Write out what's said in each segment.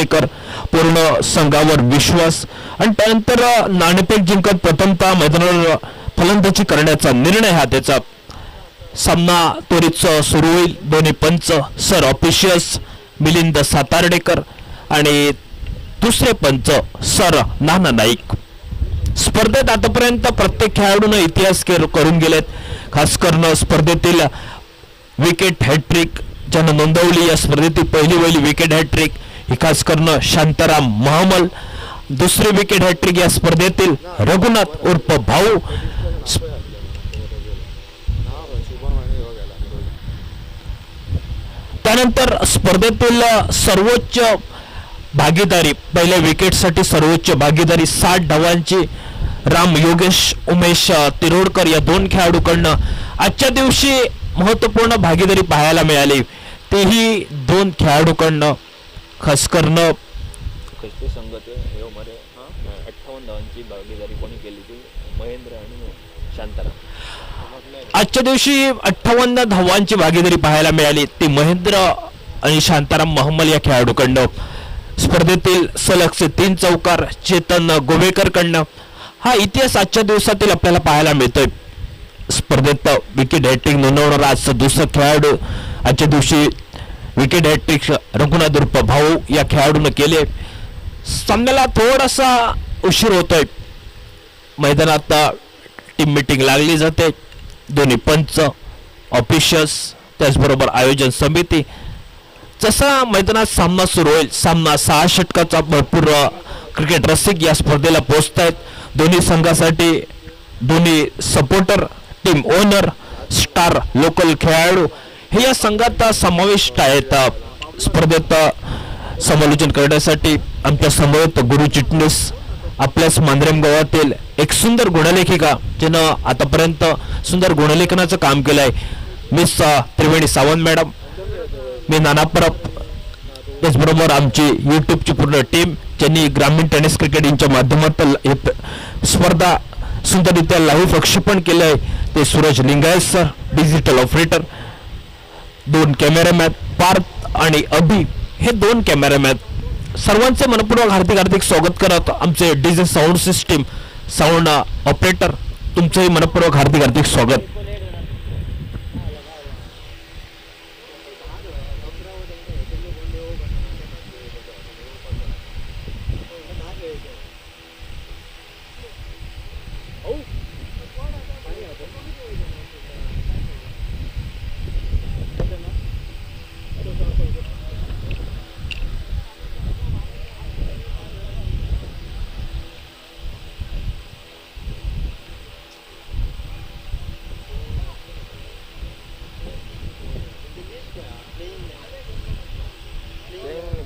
मांद्रेकर, पूर्ण संघावर विश्वास आणि त्यानंतर नाणेफेक जिंकत प्रथमतः मैदानावर फलंदाजी करण्याचा निर्णय हा त्याचा. सामना त्वरित सुरू होईल. दोन्ही पंच सर ऑफिशियस मिलिंद सातार्डेकर आणि दुसरे पंच सर नाना नाईक. स्पर्धेत आतापर्यंत प्रत्येक खेळाडूने इतिहास करून गेलेत. खास करून स्पर्धेतील विकेट हॅट्रिक ज्यानं नोंदवली, या स्पर्धेतील पहिली विकेट हॅट्रिक ही खास करून शांताराम महमल. दुसरी विकेट हॅट्रिक या स्पर्धेतील रघुनाथ उर्फ भाऊ. त्यानंतर स्पर्धेतील सर्वोच्च भागीदारी, पहिल्या विकेटसाठी सर्वोच्च भागीदारी 60 धावांची राम योगेश उमेश तिरोडकर या दोन खेळाडूंकडनं आजच्या दिवशी महत्त्वपूर्ण भागीदारी पाहायला मिळाली. तेही दोन खेळाडूंकडनं. खास करून 58 धावांची भागीदारी कोणी केली ती महेंद्र आणि शांताराम. आजच्या दिवशी 58 धावांची भागीदारी पाहायला मिळाली. ती महेंद्र आणि शांताराम महमल या खेळाडूकडनं. स्पर्धेतील सलगचे 3 चौकार चेतन गोवेकरकडनं. हा इतिहास आजच्या दिवसातील आपल्याला पाहायला मिळतोय. स्पर्धेत विकेट हॅट्रिक नोंदवणारा आजचा दुसरा खेळाडू आजच्या दिवशी विकेट हॅट्रिक रघुनाथ उर्फ भाऊ या खेळाडूने केले. सामन्याला थोडासा उशीर होतोय. मैदानात टीम मीटिंग लागली जाते. दोन्ही पंच ऑफिशियल्स त्याचबरोबर आयोजन समिती. जसा मैदानात सामना सुरू होईल, सामना 6 षटकाचा. भरपूर क्रिकेट रसिक या स्पर्धेला पोहोचतायत. दोन्ही संघासाठी दोन्ही supporter, team owner, star local खेळाडू हे या संघात समाविष्ट आहेत. स्पर्धेत समालोचन करण्यासाठी आमच्या समवेत गुरु चिटणीस, आपल्याच मांद्रेम गावातील एक सुंदर गुणलेखिका जिनं आतापर्यंत सुंदर गुणलेखनाचं काम केलंय, मिस त्रिवेणी सावंत मॅडम. मी नाना परब. त्याचबरोबर आमची यूट्यूबची पूर्ण टीम ज्यांनी ग्रामीण टेनिस क्रिकेटिंगच्या माध्यमातून स्पर्धा सुंदररित्या लाईव्ह प्रक्षेपण केलंय ते Suraj Lingayat sir, digital operator. 2 cameraman Parth आणि अभि हे 2 कॅमेरामॅन. सर्वांचे मनपूर्वक हार्दिक स्वागत करत आमचे DJ sound system sound operator तुमचंही मनपूर्वक हार्दिक स्वागत.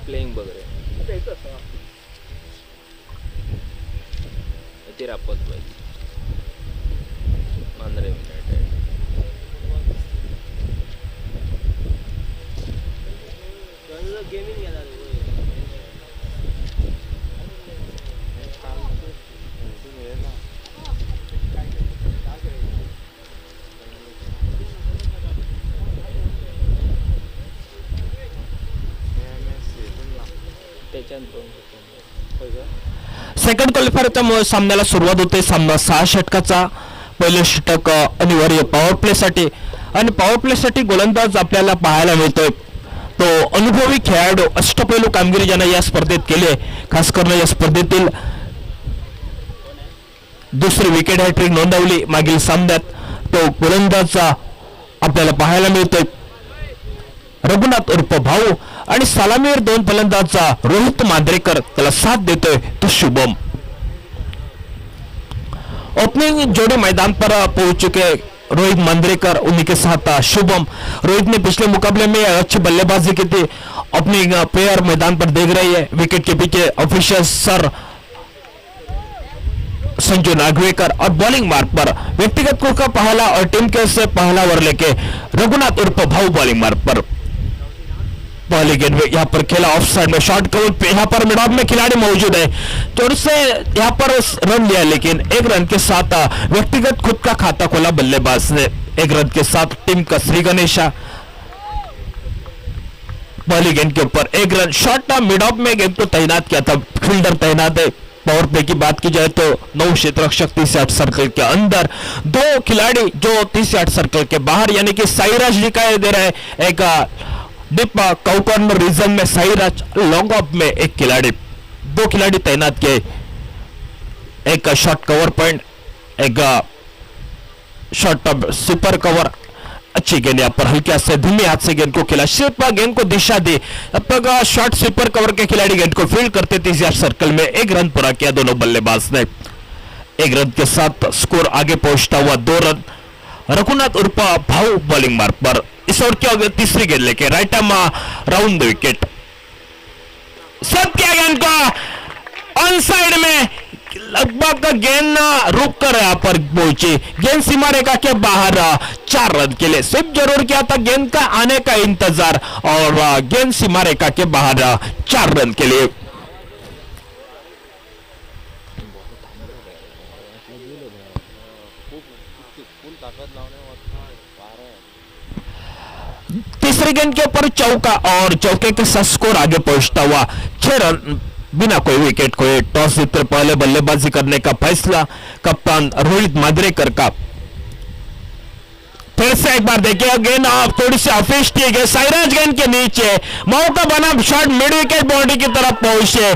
प्लेइंग वगैरे ते रापत पाहिजे. मांद्रे युनायटेड गेमिंग सेकंड क्वालिफायरच्या सामन्याला सुरुवात होते. सामना 6 षटकाचा. पहिलं षटक अनिवार्य पॉवर प्ले साठी आणि पॉवर प्ले साठी गोलंदाज आपल्याला पाहायला मिळतोय तो अनुभवी खेळाडू, अष्टपैलू कामगिरी ज्याने या स्पर्धेत केली आहे. खास करून या स्पर्धेतील दुसरी विकेट हॅट्रिक नोंदवली मागील सामन्यात. तो गोलंदाज आपल्याला पाहायला मिळतोय रघुनाथ उर्फ भाऊ आणि सलामीवर 2 फलंदाजा रोहित मांद्रेकर त्याला साथ देतोय तो शुभम. ओपनिंग जोड़ी मैदान पर पहुंच चुके रोहित मांद्रेकर, उन्हीं के साथ शुभम. रोहित ने पिछले मुकाबले में अच्छी बल्लेबाजी की थी. ओपनिंग प्लेयर मैदान पर देख रही है. विकेट के पीछे ऑफिशियल सर संजू नागवेकर और बॉलिंग मार्क पर व्यक्तिगत को का पहला और टीम के से पहला ओवर लेके रघुनाथ उर्फ भाऊ बॉलिंग मार्क पर. पहले गेंद में यहाँ पर खेला ऑफ साइड में शॉर्ट कवर पे. यहाँ पर मिड ऑफ में खिलाड़ी मौजूद है तो उससे यहाँ पर रन लिया, लेकिन 1 रन के साथ व्यक्तिगत खुद का खाता खोला बल्लेबाज ने. 1 रन के साथ टीम का श्री गणेशा पहली गेंद के ऊपर एक रन शॉट मिड ऑफ में गेंद को तैनात किया था, फील्डर तैनात है। पावर प्ले की बात की जाए तो 9 क्षेत्ररक्षक 30 से 8 सर्कल के अंदर, 2 खिलाड़ी जो 30 से 8 सर्कल के बाहर, यानी कि साईराज दिखाई दे रहा है एक डिप कॉर्नर रीजन में, साईराज लॉन्ग ऑफ में एक खिलाड़ी, 2 खिलाड़ी तैनात किए, एक शॉर्ट कवर पॉइंट, एक शॉर्ट सुपर कवर। अच्छी गेंद यहाँ पर हल्के से धीमे हाथ से गेंद को खेला, सिर्फ गेंद को दिशा दी, अब तक शॉर्ट स्वीपर कवर के खिलाड़ी गेंद को फील्ड करते 30 यार्ड सर्कल में। 1 रन पूरा किया दोनों बल्लेबाज ने। 1 रन के साथ स्कोर आगे पहुंचता हुआ 2 रन। रघुनाथ उर्फ भाऊ बॉलिंग मार्क पर इस ओवर की अगर तीसरी गेंद लेके right arm round the wicket, Satya गेंद को ऑन साइड में लगभग गेंद रुक कर यहां पर पहुंची, गेंद सीमा रेखा के बाहर 4 रन के लिए स्विप जरूर किया था, गेंद का आने का इंतजार और गेंद सीमा रेखा के बाहर 4 रन के लिए। तीसरी गेंद के ऊपर चौका और चौके के साथ स्कोर आगे पहुंचता हुआ 6 रन बिना कोई विकेट खोए। टॉस जीतकर पहले बल्लेबाजी करने का फैसला कप्तान रोहित मांजरेकर का। फिर से एक बार देखिए गेंद थोड़ी सी ऑफिस की गई, साईराज गेंद के नीचे, मौका बना शॉट मिड विकेट बाउंड्री की तरफ पहुंचे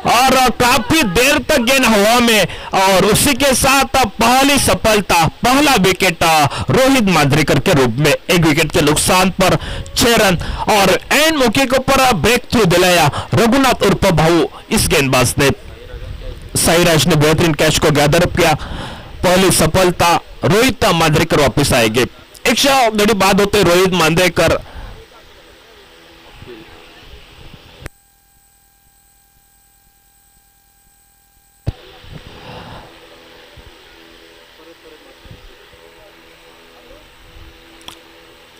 और काफी देर तक गेंद हवा में और उसी के साथ पहली सफलता, पहला विकेट रोहित मांजरेकर के रूप में। 1 विकेट के नुकसान पर 6 रन और एंड मौके के ऊपर ब्रेक थ्रू दिलाया रघुनाथ उर्फ भाऊ इस गेंदबाज ने। साईराज ने बेहतरीन कैच को गैदर अप किया, पहली सफलता, रोहित मांजरेकर वापस आएंगे। 100 बड़ी बात होते रोहित मांजरेकर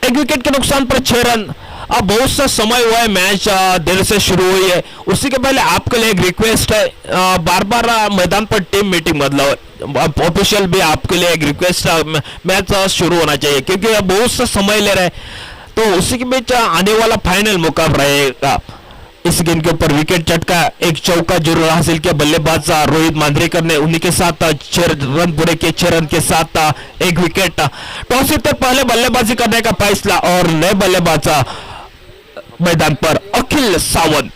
एक विकेट के नुकसान पर 6 रन। अब बहुत सा समय हुआ है, मैच देर से शुरू हुई है, उसी के पहले आपके लिए एक रिक्वेस्ट है, बार बार मैदान पर टीम मीटिंग मतलब ऑफिशियल भी आपके लिए एक रिक्वेस्ट, मैच शुरू होना चाहिए क्योंकि अब बहुत सा समय ले रहे हैं, तो उसी के बीच आने वाला फाइनल मुकाबला रहेगा। इस गेंद के ऊपर विकेट चटका, एक चौका जरूर हासिल किया बल्लेबाज रोहित मांजरेकर ने, उन्हीं के साथ 6 रन पूरे किए, 6 रन के साथ 1 विकेट। टॉस जीतकर पहले बल्लेबाजी करने का फैसला और नए बल्लेबाज मैदान पर अखिल सावंत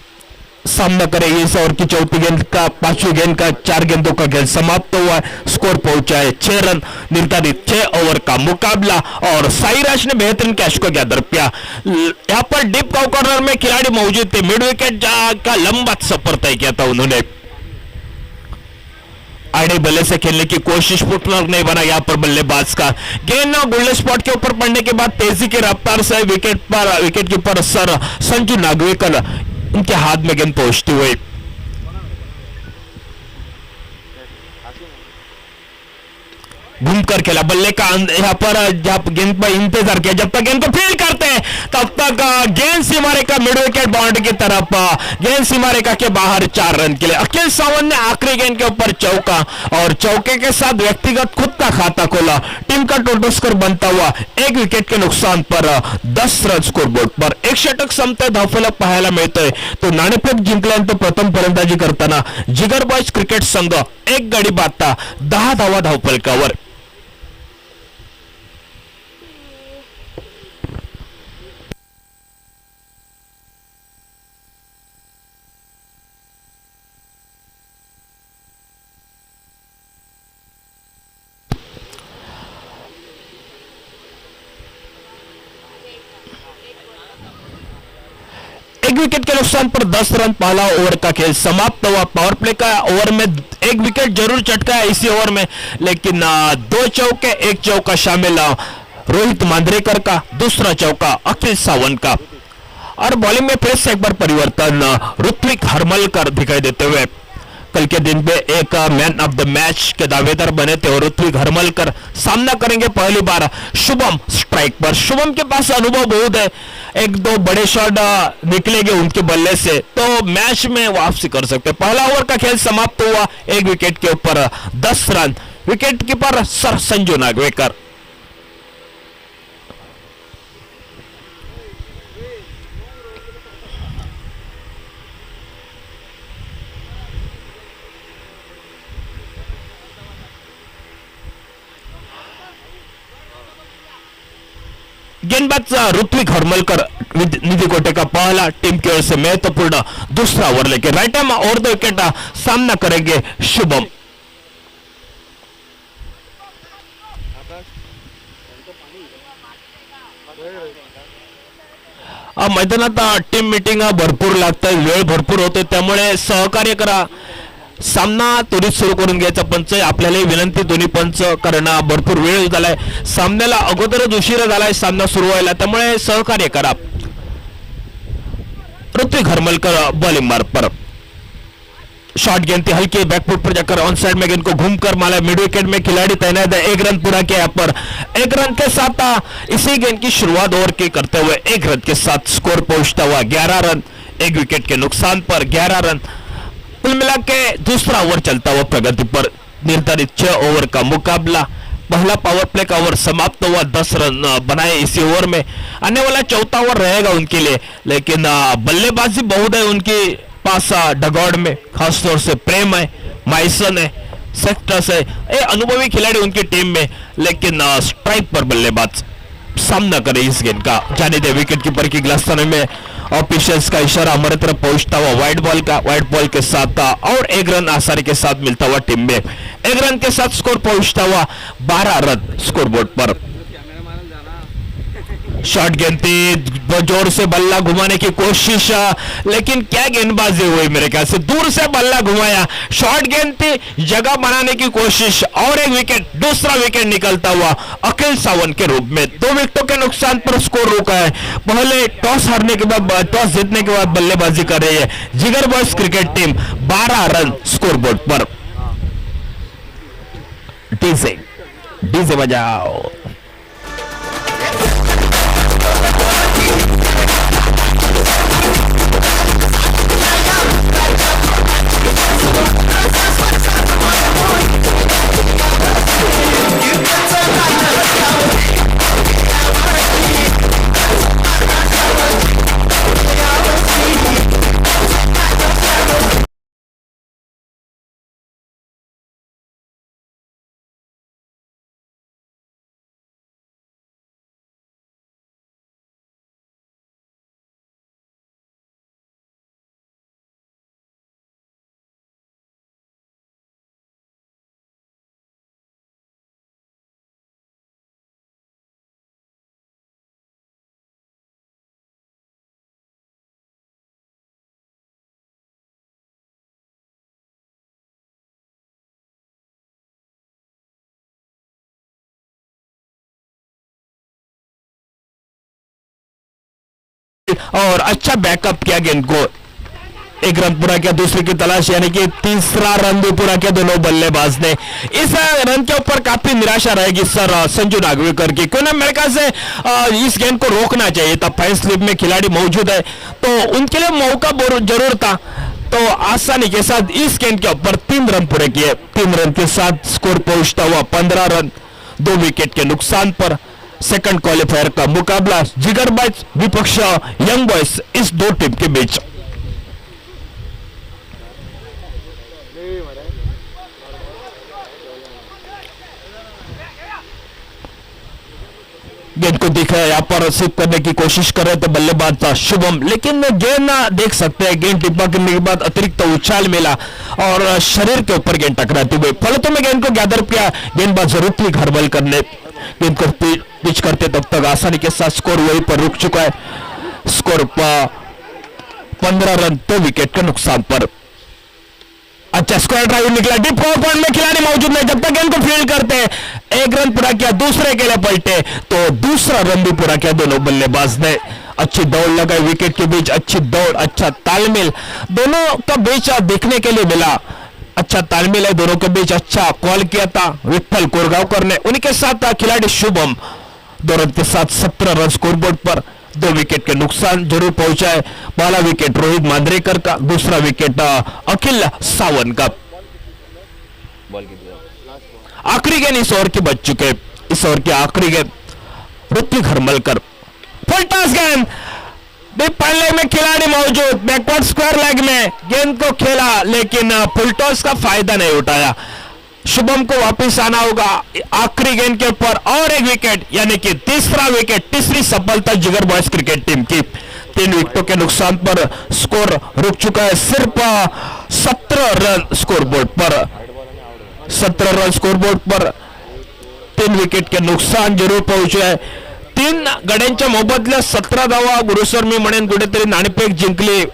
सामना करेगी। इस ओवर की चौथी गेंद का 5वीं गेंद का 4 गेंदों का खेल समाप्त हुआ है, स्कोर पहुंचा है 6 रन। निर्धारित 6 ओवर का मुकाबला और साईराज ने बेहतरीन कैच को गैदर किया। यहां पर डीप कॉर्नर में खिलाड़ी मौजूद थे, मिड विकेट का लंबा सफर तय किया था उन्होंने। आड़े बल्ले से खेलने की कोशिश पुटनर नहीं बना यहां पर बल्लेबाज का, गेंद गोल्डन स्पॉट के ऊपर पड़ने के बाद तेजी की रफ्तार से wicket keeper sir Sanju Nagvekar उनके हाथ में गेंद पहुंचती हुई। घूमकर खेला बल्ले का यहाँ पर, जब गेंद पर इंतजार किया, जब तक गेंद को फील्ड करते हैं तब तक गेंद सीमा रेखा मिड विकेट बाउंड्री की तरफ, गेंद सीमा रेखा के बाहर 4 रन के लिए। अखिल सावंत ने आखिरी गेंद के ऊपर चौका और चौके के साथ व्यक्तिगत खुद का खाता खोला, टीम का टोटल स्कोर बनता हुआ 1 विकेट के नुकसान पर 10 रन स्कोरबोर्ड पर। 1 षटक संपते धावफलक पाहायला मिळतोय, तो नाणेफेक जिंकल्यानंतर प्रथम फलंदाजी करताना जिगर बॉयज क्रिकेट संघ 1 गडी बादता 10 धावा धावफलकावर। एक विकेट के नुकसान पर 10 रन, पहला ओवर का खेल समाप्त हुआ। पावर प्ले का ओवर में 1 विकेट जरूर चटका है इसी ओवर में, लेकिन 2 चौके 1 चौका शामिल रोहित मांजरेकर का, दूसरा चौका अखिल सावंत का। और बॉलिंग में फिर से एक बार परिवर्तन, ऋत्विक हरमलकर दिखाई देते हुए कल के दिन पे एक मैन ऑफ द मैच के दावेदार बने थे और ऋत्विक हरमलकर सामना करेंगे पहली बार शुभम स्ट्राइक पर। शुभम के पास अनुभव बहुत है, 1-2 बड़े शॉट निकलेंगे उनके बल्ले से तो मैच में वापसी कर सकते। पहला ओवर का खेल समाप्त हुआ 1 विकेट के ऊपर 10 run. Wicket keeper sir Sanju Nagwekar. गेंदबाज ऋत्विक हरमलकर निधि कोटे का पहला टीम की ओर से महत्वपूर्ण दूसरा ओवर लेके राइट हैंड और 2 विकेट सामना करेंगे शुभम। मैदानात टीम मीटिंग भरपूर लागतात, वेळ भरपूर होते, त्यामुळे सहकार्य करा. सामना त्वरित सुरू करून घ्यायचा पंच आपल्याला विनंती दोन्ही पंच, कारण भरपूर वेळ झालाय, सामन्याला अगोदरच उशिरा झालाय सामना सुरू व्हायला, त्यामुळे सहकार्य करा. ऋत्विक हरमलकर बॉलिंग मार्ग पर शॉट गेंद थी हल्की बैकफुट पर जाकर ऑन साइड में गेंद को घूमकर माला मिड विकेट में खिलाड़ी तैनात है. 1 रन पूरा किया पर 1 रन के साथ इसी गेंद की शुरुआत ओवर की करते हुए 1 रन के साथ स्कोर पहुंचता हुआ 11 रन 1 विकेट के नुकसान पर 11 रन. कुल मिला के दूसरा ओवर चलता हुआ प्रगति पर. निर्धारित 6 ओवर का मुकाबला, पहला पावर प्ले का ओवर समाप्त हुआ, 10 रन बनाए इसी ओवर में. आने वाला चौथा ओवर रहेगा उनके लिए, लेकिन बल्लेबाजी बहुत है उनकी पास डगआउट में, खासतौर से प्रेम है, माइसन है, सेक्टर्स है, ये अनुभवी खिलाड़ी उनकी टीम में, लेकिन स्ट्राइक पर बल्लेबाज सामना करे इस गेंद का. जाने दे विकेट कीपर की गिलास्तानी में ऑफिशियल्स का इशारा हमारे तरफ पहुंचता हुआ वाइट बॉल के साथ और 1 रन आसानी के साथ मिलता हुआ टीम में. 1 रन के साथ स्कोर पहुंचता हुआ 12 रन स्कोरबोर्ड पर. शॉट गेंद थी, जोर से बल्ला घुमाने की कोशिश, लेकिन क्या गेंदबाजी हुई, मेरे ख्याल से दूर से बल्ला घुमाया. शॉट गेंद थी, जगह बनाने की कोशिश और 1 विकेट, दूसरा विकेट निकलता हुआ अखिल सावंत के रूप में. 2 विकेटों के नुकसान पर स्कोर रुका है. पहले टॉस हारने के बाद, टॉस जीतने के बाद बल्लेबाजी कर रही है Jigar boys cricket team. 12 run scoreboard पर. डीजे बजाओ. और अच्छा बैकअप किया गेंद को. 1 रन पूरा किया, दूसरे की तलाश, यानी कि तीसरा रन भी पूरा किया दोनों बल्लेबाज ने. इस रन के ऊपर काफी निराशा रहेगी सर संजू नागवेकर की, क्यों ना मेरे ख्याल से इस गेंद को रोकना चाहिए था. फाइन स्लिप में खिलाड़ी मौजूद है तो उनके लिए मौका जरूर था. तो आसानी के साथ इस गेंद के ऊपर 3 रन पूरे किए. 3 रन के साथ स्कोर पहुंचता हुआ 15 रन 2 विकेट के नुकसान पर. सेकंड क्वालिफायर का मुकाबला जिगरबाज विपक्ष यंग बॉयज, इस 2 टीम के बीच. गेंद को दिखा यहाँ पर स्वीप करने की कोशिश कर रहे थे बल्लेबाज था शुभम, लेकिन गेंद देख सकते हैं गेंद टिप्पा करने के बाद अतिरिक्त उछाल मिला और शरीर के ऊपर गेंद टकराती हुई. फलतों में गेंद को गैदर किया गेंदबाज ऋत्विक हरमलकर ने. गेंद को पिच करते तब तक आसानी के साथ स्कोर वहीं पर रुक चुका है. स्कोर 15 रन 2 विकेट के नुकसान पर. अच्छा स्क्वायर ड्राइव निकला, डीप पॉइंट में खिलाड़ी मौजूद नहीं, जब तक गेंद को फील्ड करते 1 रन पूरा किया, दूसरे के लिए पलटे तो दूसरा रन भी पूरा किया दोनों बल्लेबाज ने. अच्छी दौड़ लगाई विकेट के बीच, अच्छी दौड़, अच्छा तालमेल दोनों का बीच देखने के लिए मिला. अच्छा तालमेल है दोनों के बीच, अच्छा कॉल किया था विठल कोरगांवकर ने. उनके साथ खिलाड़ी शुभम 2 रन के साथ 17 रन स्कोरबोर्ड पर. 2 विकेट के नुकसान जरूर पहुंचा है. पहला विकेट रोहित मांद्रेकर का, दूसरा विकेट अखिल सावंत का. आखिरी गेंद इस ओवर की बच चुके. इस ओवर की आखिरी गेंद ऋत्विक हरमलकर, फुल टॉस गेंद, पहले लेग में खिलाड़ी मौजूद, बैकवर्ड स्क्वायर लेग में गेंद को खेला लेकिन फुल टॉस का फायदा नहीं उठाया. शुभम को वापस आना होगा आखिरी गेंद के ऊपर और एक विकेट, यानी कि तीसरा विकेट, तीसरी सफलता जिगर बॉयज क्रिकेट टीम की। 3 विकेटों के नुकसान पर स्कोर रुक चुका है, सिर्फ 17 रन स्कोरबोर्ड पर, 17 रन स्कोरबोर्ड पर 3 विकेट के नुकसान जरूर पोहोचले आहे। 3 गड्यांच्या मोबदल्यात 17 धावा गुरुसर मी म्हणेन कुठेतरी नाणेफेक जिंकली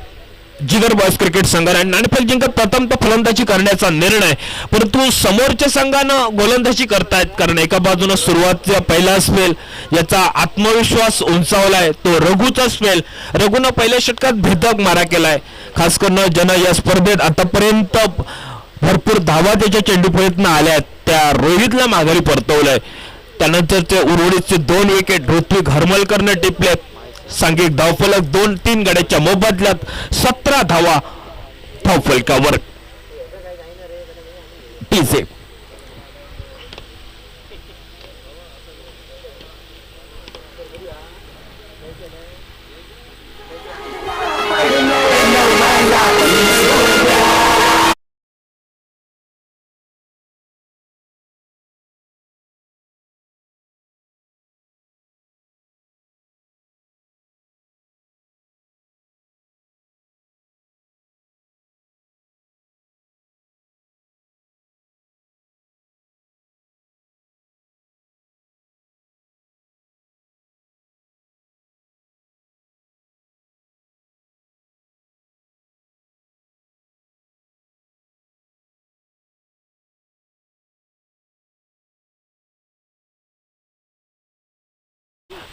जिगर बॉयज क्रिकेट संघाने, आणि नाणेफेक जिंकत प्रथम तर फलंदाजी करण्याचा निर्णय, परंतु समोरच्या संघानं गोलंदाजी करतायत, कारण एका बाजूने सुरुवातीचा पहिला स्पेल याचा आत्मविश्वास उंचावलाय तो रघुचा स्पेल, रघुनं पहिल्या षटकात भेदक मारा केलाय, खास करून ज्यानं या स्पर्धेत आतापर्यंत भरपूर धावा त्याच्या चेंडू प्रयत्न आल्या त्या रोहितला माघारी परतवलंय। त्यानंतर ते उर्वरितचे 2 विकेट ऋत्विक हरमलकरने टिपले, सांघिक धावफलक 2-3 गड्याच्या मोबदल्यात 17 धावा धावफलकावर टीजे।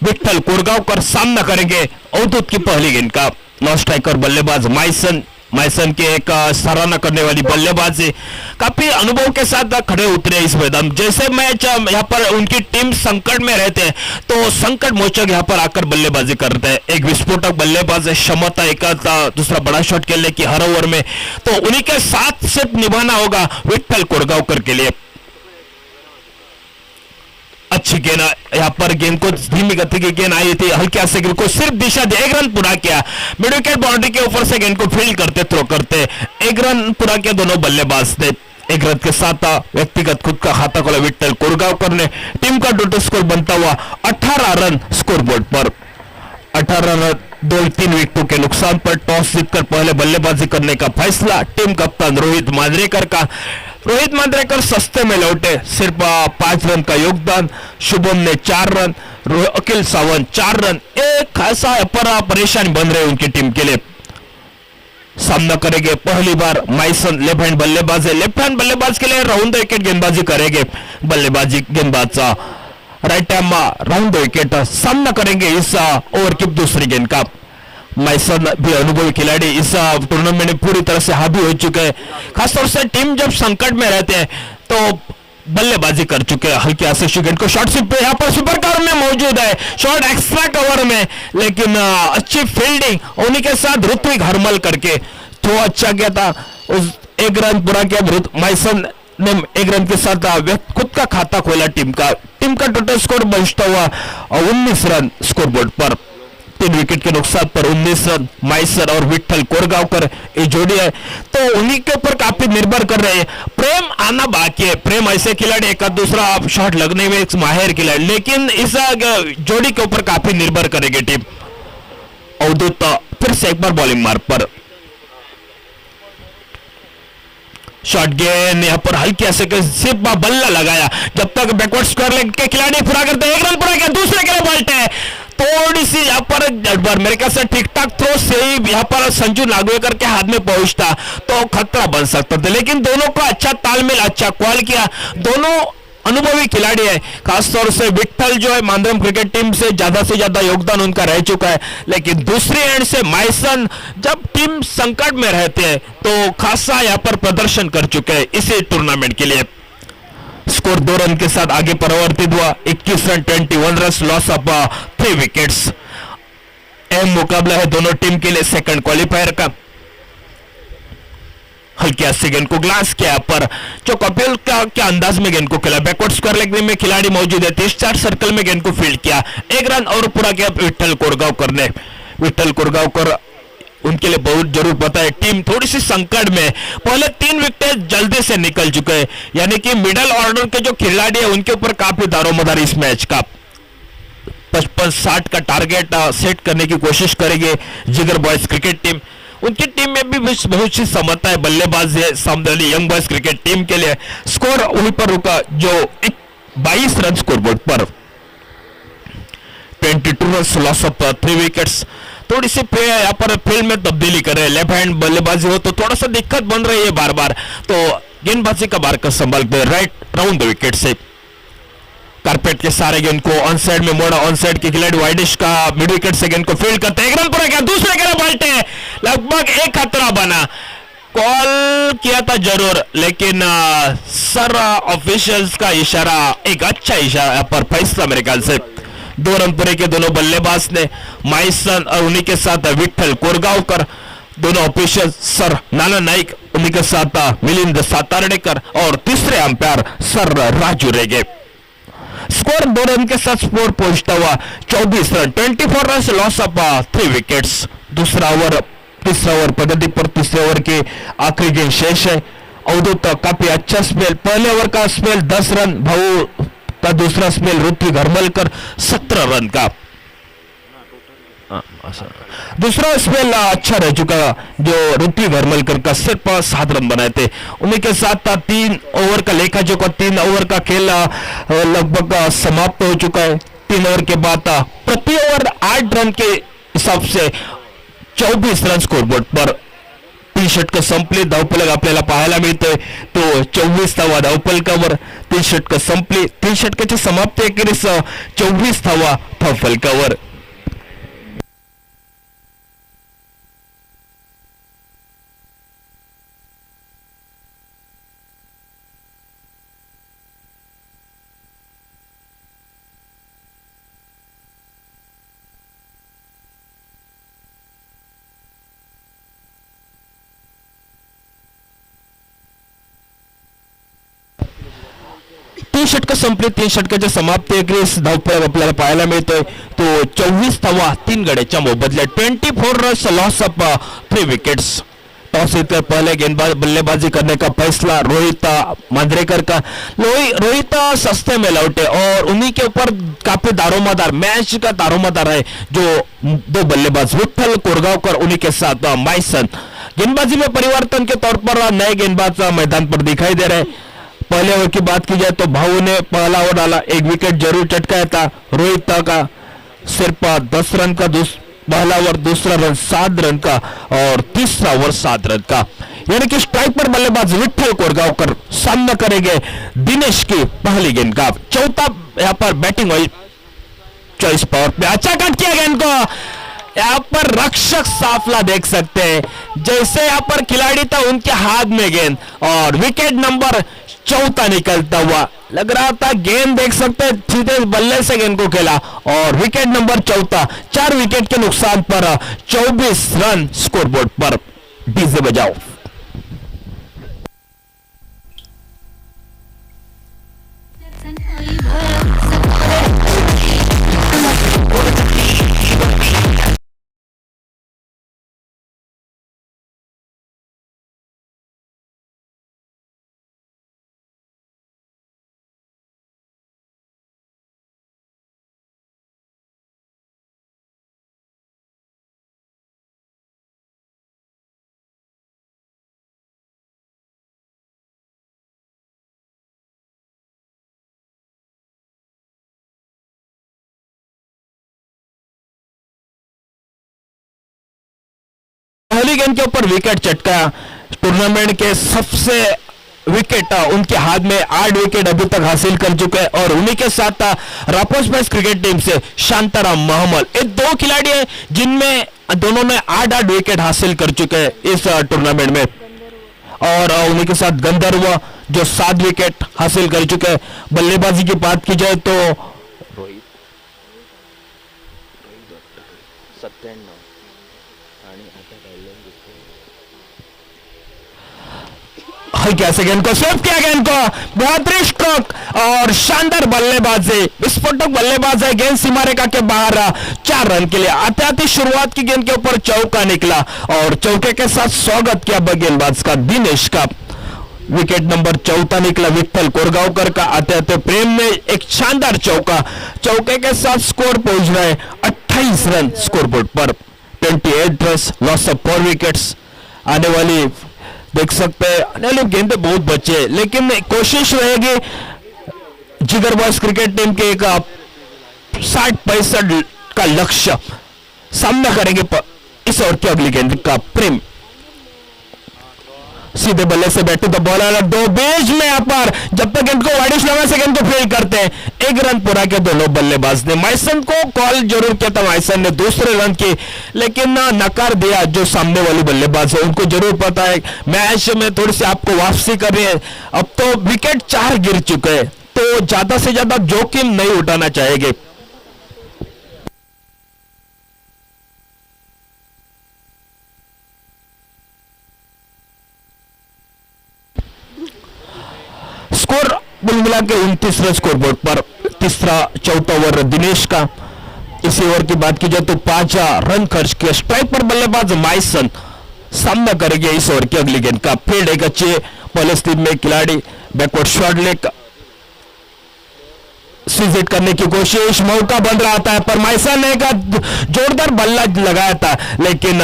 विठ्ठल कोरगावकर सामना करेंगे अवधूत की पहली गेंद का। नौ स्ट्राइकर बल्लेबाज माइसन के एक सराहना करने वाली बल्लेबाजी, काफी अनुभव के साथ खड़े उतरे इस मैदान। जैसे मैच यहाँ पर उनकी टीम संकट में रहते हैं तो संकट मोचक यहाँ पर आकर बल्लेबाजी करते हैं। एक विस्फोटक बल्लेबाज है, क्षमता एकाध दूसरा बड़ा शॉट खेलने की हर ओवर में, तो उन्हीं के साथ सिर्फ निभाना होगा विठ्ठल कोरगावकर के लिए। अच्छी गेंद यहाँ पर, गेंद को धीमी गति की गेंद आई थी, हल्के से गेंद को सिर्फ दिशा दे, 1 रन पूरा किया, मिड विकेट बाउंड्री के ऊपर से गेंद को फील्ड करते थ्रो करते 1 रन पूरा किया दोनों बल्लेबाज ने। 1 रन के साथ व्यक्तिगत खुद का खाता खोला विठ्ठल कोरगावकर ने, टीम का टोटल स्कोर बनता हुआ 18 रन स्कोरबोर्ड पर। 18 रन 2-3 विकेटों के नुकसान पर टॉस जीतकर पहले बल्लेबाजी करने का फैसला टीम कप्तान रोहित मांजरेकर का। रोहित मांजरेकर सस्ते में लौटे, सिर्फ 5 रन का योगदान, शुभम ने 4 रन, अखिल सावंत 4 रन, एक खासा पर परेशानी बन रही उनकी टीम के लिए। सामना करेंगे पहली बार माइसन, लेफ्ट हैंड बल्लेबाज है, लेफ्ट हैंड बल्लेबाज के लिए राउंड द विकेट गेंदबाजी करेंगे बल्लेबाजी गेंदबाज right hand round the wicket. सामना करेंगे इस ओवर की दूसरी गेंद का। माइसन भी अनुभवी खिलाड़ी इस टूर्नामेंट में पूरी तरह से हावी हो चुके हैं, खासतौर से टीम जब संकट में रहते हैं तो बल्लेबाजी कर चुके हैं। हल्की आशीष गेंद को शॉर्ट स्विप पे यहाँ पर सुपर कवर में मौजूद है, शॉर्ट एक्स्ट्रा कवर में, लेकिन अच्छी फील्डिंग उन्हीं के साथ ऋत्विक हरमल करके तो अच्छा किया था। उस 1 रन पूरा किया माइसन ने, 1 रन के साथ खुद का खाता खोला टीम का टोटल स्कोर बचता हुआ 19 रन स्कोरबोर्ड पर। 3 विकेट के नुकसान पर 19 रन माइसर और विठ्ठल कोरगावकर ये जोड़ी है, तो उन्हीं के ऊपर काफी निर्भर कर रहे हैं। प्रेम आना बाकी है, प्रेम ऐसे खिलाड़ी एक दूसरा शॉट लगने में एक माहिर खिलाड़ी, लेकिन इस जोड़ी के ऊपर काफी निर्भर करेगी टीम। अवधूत फिर से एक बार बॉलिंग मार्ग पर, शॉट गेंद यहाँ पर हल्की से सिर्फ बल्ला लगाया, जब तक बैकवर्ड स्क्वायर लेग के खिलाड़ी पूरा करते 1 रन पूरा किया, दूसरे के लिए पलटे, थोड़ी सी यहाँ पर मेरे ख्याल से ठीक ठाक थ्रो से ही यहाँ पर संजू नागवेकर के हाथ में पहुंचता तो खतरा बन सकता था, लेकिन दोनों का अच्छा तालमेल, अच्छा कॉल किया, दोनों अनुभवी खिलाड़ी है। खासतौर से विठ्ठल जो है मांद्रम क्रिकेट टीम से ज्यादा योगदान उनका रह चुका है, लेकिन दूसरी एंड से माइसन जब टीम संकट में रहते हैं तो खासा यहाँ पर प्रदर्शन कर चुके हैं इसी टूर्नामेंट के लिए। स्कोर 2 रन के साथ आगे परिवर्तित हुआ, 21 run 21 run, loss of 3 wickets. अहम मुकाबला है दोनों टीम के लिए सेकंड क्वालिफायर का। हल्की से गेंद को ग्लास किया पर जो कपिल क्या अंदाज में गेंद को खेला, बैकवर्ड स्क्वायर लेग में खिलाड़ी मौजूद है, 30-4 सर्कल में गेंद को फील्ड किया, 1 रन और पूरा किया विठ्ठल कोरगावकर ने। विठ्ठल कोरगावकर उनके लिए बहुत जरूर पता है। टीम थोड़ी सी संकट में, पहले 3 विकेट जल्दी से निकल चुके हैं, यानी कि मिडल ऑर्डर के जो खिलाड़ी है उनके ऊपर काफी दारोमदार इस मैच का। 55-60 का टारगेट सेट करने की कोशिश करेंगे जिगर बॉयज क्रिकेट टीम। उनकी टीम में भी बहुत सी समता है, बल्लेबाज है सामने वाली यंग बॉयज क्रिकेट टीम के लिए। स्कोर वहीं पर रुका जो 22 run scoreboard per, 22 run loss of 3 wickets. थोड़ी सी यहाँ पर फील्ड में तब्दीली कर रहे हैं, लेफ्ट हैंड बल्लेबाजी हो तो थोड़ा सा दिक्कत बन रही है बार बार, तो गेंदबाजी का बार का संभालते हैं राइट राउंड द विकेट से। कारपेट के सारे गेंद को ऑन साइड में मोड़ा, ऑन साइड के खिलाड़ी वाइडिश का मिड विकेट से गेंद को फील्ड करते हैं, 1 रन पूरा किया, दूसरे गेंद पलटे, लगभग एक खतरा बना। कॉल किया था जरूर, लेकिन सर ऑफिशियल्स का इशारा एक अच्छा इशारा पर फैसला मेरे ख्याल से। 2 रन पूरे के दोनों बल्लेबाज ने, माइसन और उन्हीं के साथ विठ्ठल कोरगावकर, दोनों ऑफिशियल सर नाना नाईक, उन्हीं के साथ मिलिंद सातार्डेकर और तीसरे अंपायर सर राजू रेगे। स्कोर 2 रन के साथ स्कोर पहुंचता हुआ 24 run, 24 run loss of 3 wickets. तीसरा ओवर प्रगति पर, तीसरे ओवर के आखिरी गेंद शेष है। अवधूत काफी अच्छा स्पेल, पहले ओवर का स्पेल 10 रन, भाऊ का दूसरा स्पेल ऋत्विक घरमलकर 17 रन का। दूसरा स्पेल अच्छा रह चुका जो ऋत्विक घरमलकर का, सिर्फ 7 रन बनाए थे। उन्हीं के साथ 3 ओवर का लेखा जोखा, 3 ओवर का खेल लगभग समाप्त हो चुका है। 3 ओवर के बाद प्रति ओवर 8 रन के हिसाब से 24 रन स्कोरबोर्ड पर। 3 षटक संपली, धावफलक आपल्याला पाहायला मिळतोय तो 24वा धावफलकावर। 3 षटक संपली, 3 षटकाची समाप्ती अखेरीस 24वा धावफलकावर। तीन षटक संपली, 3 षटकाच्या समाप्ती अखेरीस धावफलक आपल्याला पाहायला मिळतोय तो 24वा 3 गड्याच्या मोबदल्यात। 24 runs loss of 3 wickets. Toss जीतकर पहले गेंदबाज बल्लेबाजी करने का फैसला रोहित मांजरेकर का। रोहित सस्ते में लौटे और उन्हीं के ऊपर काफी दारोमदार मैच का दारोमदार है जो 2 बल्लेबाज विठ्ठल कोरगावकर, उन्हीं के साथ माइसन। गेंदबाजी में परिवर्तन के तौर पर नए गेंदबाज मैदान पर दिखाई दे रहे। पहले ओवर की बात की जाए तो भाऊ ने पहला ओवर डाला, 1 विकेट जरूर चटकाया था। रोहित का सिर्फ 10 रन का पहला ओवर, दूसरा रन 7 रन का और तीसरा ओवर 7 रन का। यानी कि स्ट्राइक पर बल्लेबाज विठ्ठल कोरगावकर सामना करेंगे दिनेश की पहली गेंद का। चौथा यहाँ पर बैटिंग हुई चॉइस पावर पे, अच्छा कट किया गेंद को। यहाँ पर रक्षक साफला देख सकते हैं, जैसे यहाँ पर खिलाड़ी था उनके हाथ में गेंद और विकेट नंबर 4 निकलता हुआ लग रहा था। गेंद देख सकते हैं सीधे बल्ले से गेंद को खेला और विकेट नंबर 4, 4 विकेट के नुकसान पर 24 रन स्कोरबोर्ड पर। डीजे बजाओ। पहली गेंद के ऊपर विकेट चटका। टूर्नामेंट के सबसे विकेट उनके हाथ में 8 विकेट अभी तक हासिल कर चुके हैं और उन्हीं के साथ रापोस मैच क्रिकेट टीम से शांताराम महमल, ये 2 खिलाड़ी हैं जिनमें दोनों ने 8-8 विकेट हासिल कर चुके हैं इस टूर्नामेंट में। और उन्हीं के साथ गंधर्व जो 7 विकेट हासिल कर चुके हैं। बल्लेबाजी की बात की जाए तो रोहित 97 आणि आता राहिलं कैसे गेंद को स्वीप किया, गेंद को बेहतरीन स्ट्रोक और शानदार बल्लेबाजी, विस्फोटक बल्लेबाज है, गेंद सीमा रेखा के बाहर 4 रन के लिए। आते आते शुरुआत की गेंद के ऊपर चौका निकला और चौके के साथ स्वागत किया गेंदबाज का दिनेश का। विकेट नंबर 14 निकला विठ्ठल कोरगांवकर का। आते आते प्रेम ने एक शानदार चौका, चौके के साथ स्कोर पहुंच रहा है 28 run scoreboard per. 28 run, loss of 4 wickets. आने वाली देख सकते हैं आने वाली गेंदें बहुत बचे, लेकिन कोशिश रहेगी जिगर बॉयज क्रिकेट टीम के एक 60-65 का लक्ष्य सामना करेंगे इस ओवर की अगली गेंद का। प्रेम सीधे बल्ले से बैठ टू द बॉलर, 2 बीच में यहाँ पर जब तक गेंद को वाइडिश लगा से गेंद को फील्ड करते हैं। 1 रन पूरा किया दोनों बल्लेबाज ने। माइसन को कॉल जरूर किया था, माइसन ने दूसरे रन की, लेकिन नकार दिया जो सामने वाली बल्लेबाज है। उनको जरूर पता है मैच में थोड़ी सी आपको वापसी करनी है। अब तो विकेट 4 गिर चुके हैं, तो ज्यादा से ज्यादा जोखिम नहीं उठाना चाहेंगे। स्कोर कुल मिला के 29 रन स्कोरबोर्ड पर। तीसरा चौथा ओवर दिनेश का। इसी ओवर की बात की जाए तो 5 रन खर्च किए। स्ट्राइक पर बल्लेबाज माइसन सामना करेंगे इस ओवर की अगली गेंद का। फील्ड एक अच्छे पहले स्थिति में खिलाड़ी बैकवर्ड शॉट लेकर स्वीज हिट करने की कोशिश, मौका बन रहा था पर माइसन ने का जोरदार बल्ला लगाया था, लेकिन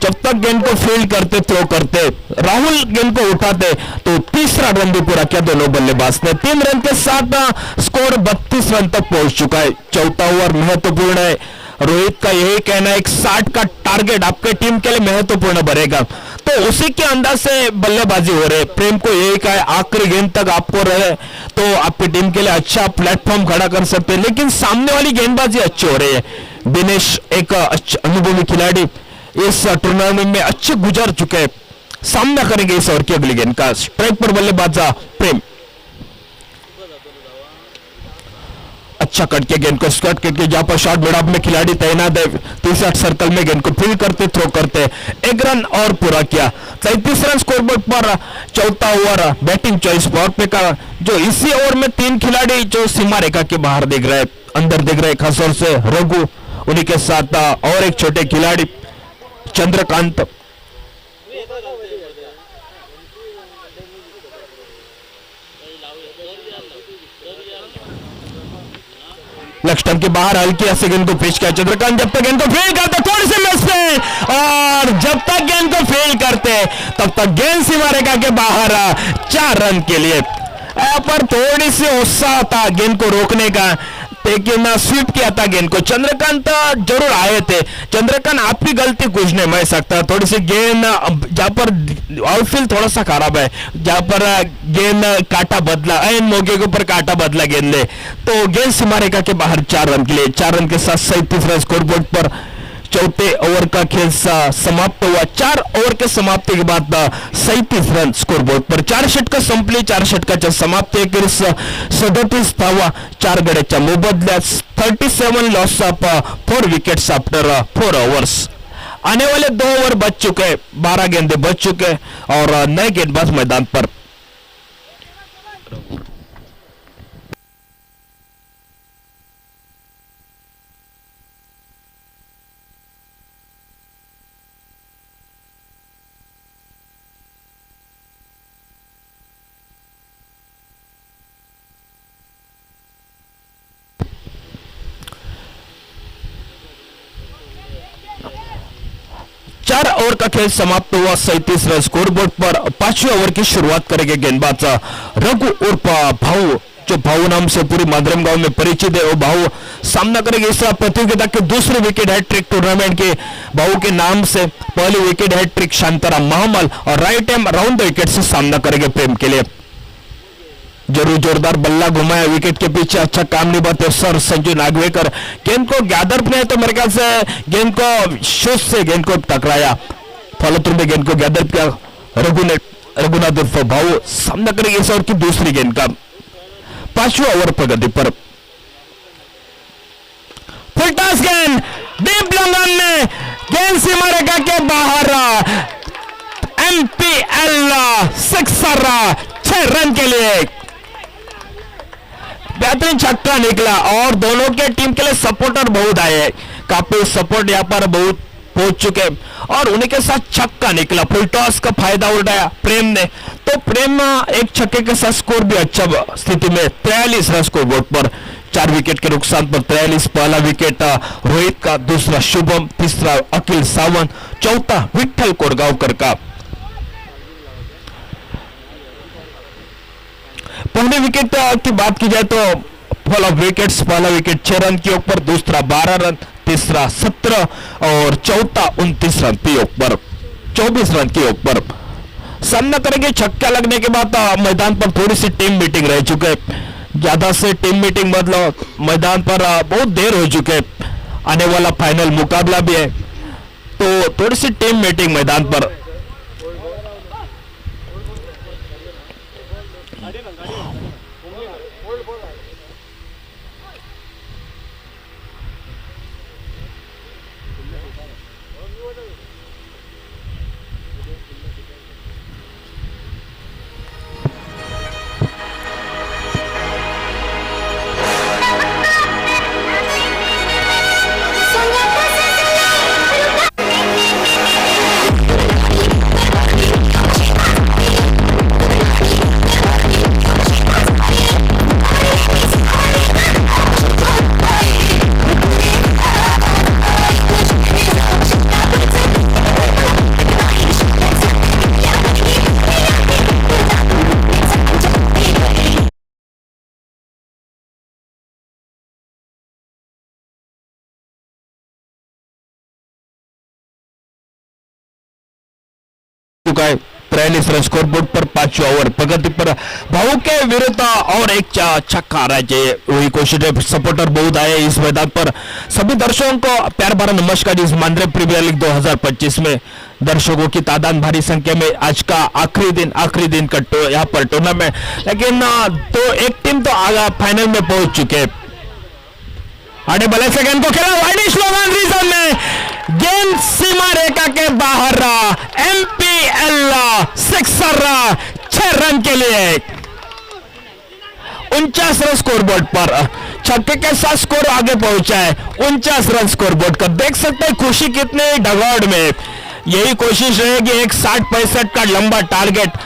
जब तक गेंद को फील्ड करते थ्रो करते राहुल गेंद को उठाते तो तीसरा रन भी पूरा किया दोनों बल्लेबाज ने। 3 रन के साथ स्कोर 32 रन तक पहुंच चुका है। चौथा ओवर महत्वपूर्ण है। रोहित का यही कहना है, एक 60 का टारगेट आपके टीम के लिए महत्वपूर्ण बनेगा, तो उसी के अंदाज से बल्लेबाजी हो रहे। प्रेम को यही कहा है आखिरी गेंद तक आपको रहे तो आपकी टीम के लिए अच्छा प्लेटफॉर्म खड़ा कर सकते हैं, लेकिन सामने वाली गेंदबाजी अच्छी हो रही है। दिनेश एक अनुभवी खिलाड़ी, इस टूर्नामेंट में अच्छे गुजर चुके हैं, सामना करेंगे इस ओवर की अगली गेंद का। स्ट्राइक पर बल्लेबाज प्रेम अच्छा कट के गेंद को स्कट करके जहां पर शॉट मिडऑफ में खिलाड़ी तैनात है, 30 सर्कल में गेंद को फील्ड करते थ्रो करते 1 रन और पूरा किया। 33 रन स्कोरबोर्ड पर। चौथा over batting choice power play का, जो इसी ओवर में 3 खिलाड़ी जो सीमा रेखा के बाहर दिख रहे, अंदर दिख रहे, खासतौर से रघु, उन्हीं के साथ और एक छोटे खिलाड़ी चंद्रकांत। लक्ष्टन के बाहर हल्की ऐसे गेंद को पेश किया चंद्रकांत, जब तक गेंद को फील्ड करते थोड़ी सी मिस पे, और जब तक गेंद को फील्ड करते तब तक गेंद सीमा रेखा के बाहर 4 रन के लिए। पर थोड़ी सी उत्साह था गेंद को रोकने का, लेकिन स्वीप किया था गेंद को। चंद्रकांत जरूर आए थे। चंद्रकांत आपकी गलती कुछ नहीं मैं सकता, थोड़ी सी गेंद जहां पर आउटफील्ड थोड़ा सा खराब है, जहां पर गेंद काटा बदला, एन मौके के ऊपर काटा बदला गेंद ने, तो गेंद सीमा रेखा के बाहर 4 रन के लिए। 4 रन के साथ 37 रन स्कोरबोर्ड पर। चौथे ओवर का खेल समाप्त हुआ। 4 ओव्हर के समाप्ति के बाद 37 रन स्कोरबोर्ड पर। 4 षटक संपली. 4 षटकाच्या समाप्ती अखेरीस 37 धावा 4 गड्याच्या मोबदल्यात. 37 loss of 4 wickets after 4 overs. आने वाले 2 ओवर बच चुके, 12 गेंदे बच चुके और नए गेंदबाज मैदान पर. चार ओवर का खेल समाप्त हुआ. 37 रन स्कोरबोर्ड पर. 5वें ओवर की शुरुआत करेंगे गेंदबाज रघु उर्फ भाऊ, जो भाऊ नाम से पूरी माधरम गांव में परिचित है. वो भाऊ सामना करेंगे इस प्रतियोगिता के दूसरे विकेट हैट्रिक टूर्नामेंट के भाऊ के नाम से. पहली विकेट हैट्रिक शांताराम महमल और right hand round the wicket से सामना करेंगे प्रेम के लिए. जरूर जोरदार बल्ला घुमाया विकेट के पीछे. अच्छा काम निभाते सर संजू नागवेकर. गेंद को गैदर ने तो मेरे ख्याल से गेंद को शूज से गेंद को टकराया. फॉलोथ्रू में गेंद को गैदर किया रघुनाथ उर्फ भाऊ. सामना करेंगे इस ओवर की दूसरी गेंद का. 5वां ओवर प्रगति पर. फुल टॉस गेंद डीप लंगन में गेंद सीमा रेखा के बाहर. एमपीएल सिक्सर, 6 रन के लिए बेहतरीन छक्का निकला और दोनों के टीम के लिए सपोर्टर बहुत आए, काफी सपोर्ट यहाँ पर बहुत पहुंच चुके और उन्हीं के साथ छक्का निकला। फुल टॉस का फायदा उठाया प्रेम ने, तो प्रेम एक छक्के के साथ स्कोर भी अच्छा स्थिति में 43 रन स्कोर बोर्ड पर, 4 विकेट के नुकसान पर 43। पहला विकेट रोहित का, दूसरा शुभम, तीसरा अखिल सावंत, चौथा विठ्ठल कोरगांवकर का। पहले विकेट की बात की जाए तो फॉल ऑफ विकेट्स, पहला विकेट 6 रन के ऊपर, दूसरा 12 रन, तीसरा 17 और चौथा 29 रन के ऊपर, 24 रन के ऊपर। सामना करेंगे छक्का लगने के बाद मैदान पर थोड़ी सी टीम मीटिंग रह चुके, ज्यादा से टीम मीटिंग मतलब मैदान पर बहुत देर हो चुके, आने वाला फाइनल मुकाबला भी है तो थोड़ी सी टीम मीटिंग मैदान पर। चुका है 43 रन स्कोर बोर्ड पर, 5वां ओवर प्रगति पर भाऊ के विरुद्ध और एक छक्का आ रहा है। वही कोशिश है, सपोर्टर बहुत आए इस मैदान पर। सभी दर्शकों को प्यार भरा नमस्कार। इस मानदेय प्रीमियर लीग 2025 में दर्शकों की तादाद भारी संख्या में, आज का आखिरी दिन का यहाँ पर टूर्नामेंट, लेकिन तो एक टीम तो आगा फाइनल में पहुंच चुके। आने वाले सेकंड को खेला वाइड स्लोगन रीजन में, गेंद सीमा रेखा के बाहर, एमपीएल सिक्सर, 6 रन के लिए 49 रन स्कोर बोर्ड पर, छक्के के साथ स्कोर आगे पहुंचा है 49 रन स्कोर बोर्ड का। देख सकते हैं खुशी कितने डगआउट में, यही कोशिश रहेगी एक 60-65 का लंबा टारगेट,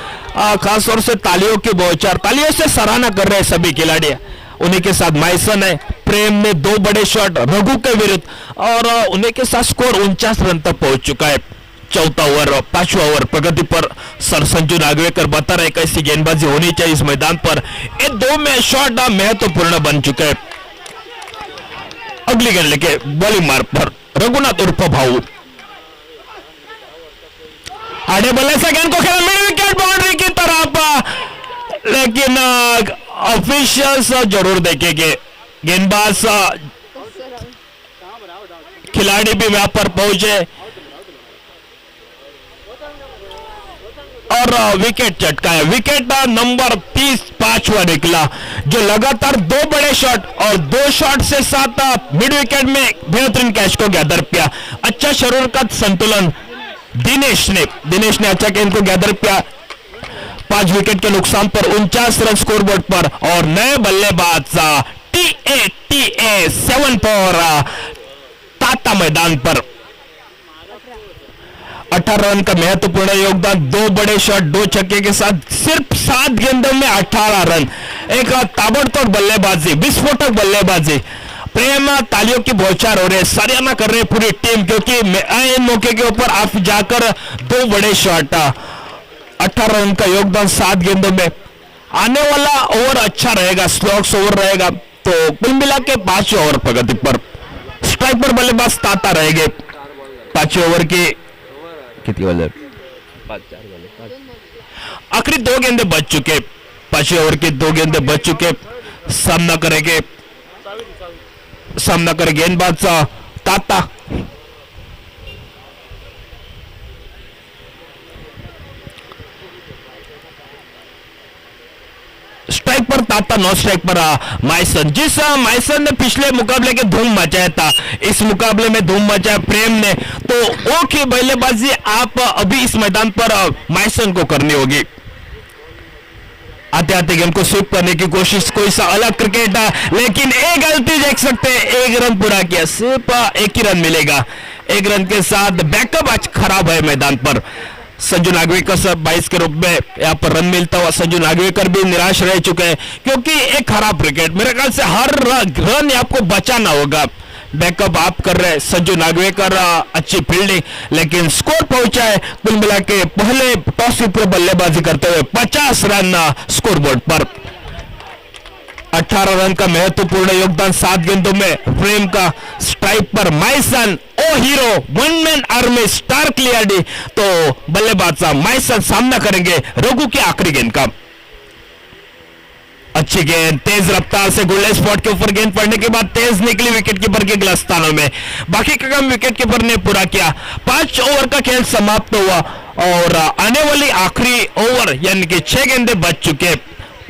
खासतौर से तालियों की बौछार, तालियों से सराहना कर रहे हैं सभी खिलाड़ी। उन्हीं के साथ माइसन है, प्रेम ने 2 बड़े शॉट रघु के विरुद्ध और उन्हीं के साथ स्कोर 49 रन तक पहुंच चुका है। चौथा ओवर, 5वां ओवर प्रगति पर, सर संजू नागवेकर बता रहे कैसी गेंदबाजी होनी चाहिए इस मैदान पर। ये 2 में शॉट महत्वपूर्ण बन चुके हैं। अगली गेंद लेके बॉलिंग मार्ग पर रघुनाथ उर्फ भाऊ, आड़े बल्ले से गेंद को खेला मिड विकेट बाउंड्री की तरफ, लेकिन ऑफिशियल्स जरूर देखेंगे। गेंदबाज खिलाड़ी भी वहां पर पहुंचे और विकेट चटका है। विकेट नंबर 30 5वां निकला, जो लगातार 2 बड़े शॉट और 2 शॉट से साथ मिड विकेट में बेहतरीन कैच को गैदर किया। अच्छा शरीर का संतुलन दिनेश ने अच्छा गेंद को गैदर किया। 5 विकेट के नुकसान पर 49 रन स्कोर बोर्ड पर और नए बल्लेबाज TA 7 पर ताता मैदान पर। 18 रन का महत्वपूर्ण योगदान, 2 बड़े शॉट, 2 छक्के के साथ सिर्फ 7 गेंदों में 18 रन, एक ताबड़तोड़ बल्लेबाजी, विस्फोटक बल्लेबाजी। प्रेम तालियों की बौछार हो रहे, सराहना कर रहे पूरी टीम, क्योंकि मौके के ऊपर आप जाकर 2 बड़े शॉट, 18 रन का योगदान 7 गेंदों में। आने वाला ओवर अच्छा रहेगा, स्लॉग्स ओवर रहेगा, तो कुल मिला के 5वें ओवर प्रगति पर। स्ट्राइक पर बल्लेबाज ताता रहेंगे। 5वें ओवर की कितनी बॉल, 4 बॉल, आखिरी 2 गेंदे बच चुके। 5वें ओवर की 2 गेंदे बच चुके। सामना करेंगे गेंदबाज ताता। स्ट्राइक पर ताता, नॉन स्ट्राइक पर माइसन। जिस माइसन ने पिछले मुकाबले के धूम मचाया था, इस मुकाबले में धूम मचाया प्रेम ने, तो वो की बल्लेबाजी आप अभी इस मैदान पर माइसन को करनी होगी। आते आते गेंद को स्वीप करने की कोशिश, कोई सा अलग क्रिकेट, लेकिन एक गलती देख सकते हैं, एक रन पूरा किया, सिर्फ एक ही रन मिलेगा। एक रन के साथ बैकअप आज खराब है मैदान पर। संजू नागवेकर सर 22 के रूप में यहाँ पर रन मिलता हुआ संजू नागवेकर भी निराश रह चुके हैं, क्योंकि एक खराब क्रिकेट, मेरे ख्याल से हर रन आपको बचाना होगा। बैकअप आप कर रहे हैं संजू नागवेकर, अच्छी फील्डिंग, लेकिन स्कोर पहुंचा है कुल मिला के पहले टॉस पर बल्लेबाजी करते हुए 50 रन स्कोर बोर्ड पर। 18 रन का महत्वपूर्ण योगदान 7 गेंदों में फ्रेम का स्ट्राइक पर माइसन ओ hero one man army star क्लियरडी, तो बल्लेबाज माइसन सामना करेंगे रघु की आखिरी गेंद का। अच्छी गेंद तेज रफ्तार से गुल्ले स्पॉट के ऊपर गेंद पड़ने के बाद तेज निकली विकेट कीपर के गलत स्थानों में, बाकी का काम विकेट कीपर ने पूरा किया। 5 ओवर का खेल समाप्त हुआ और आने वाली आखिरी ओव्हर यानी की 6 गेंदे बच चुके।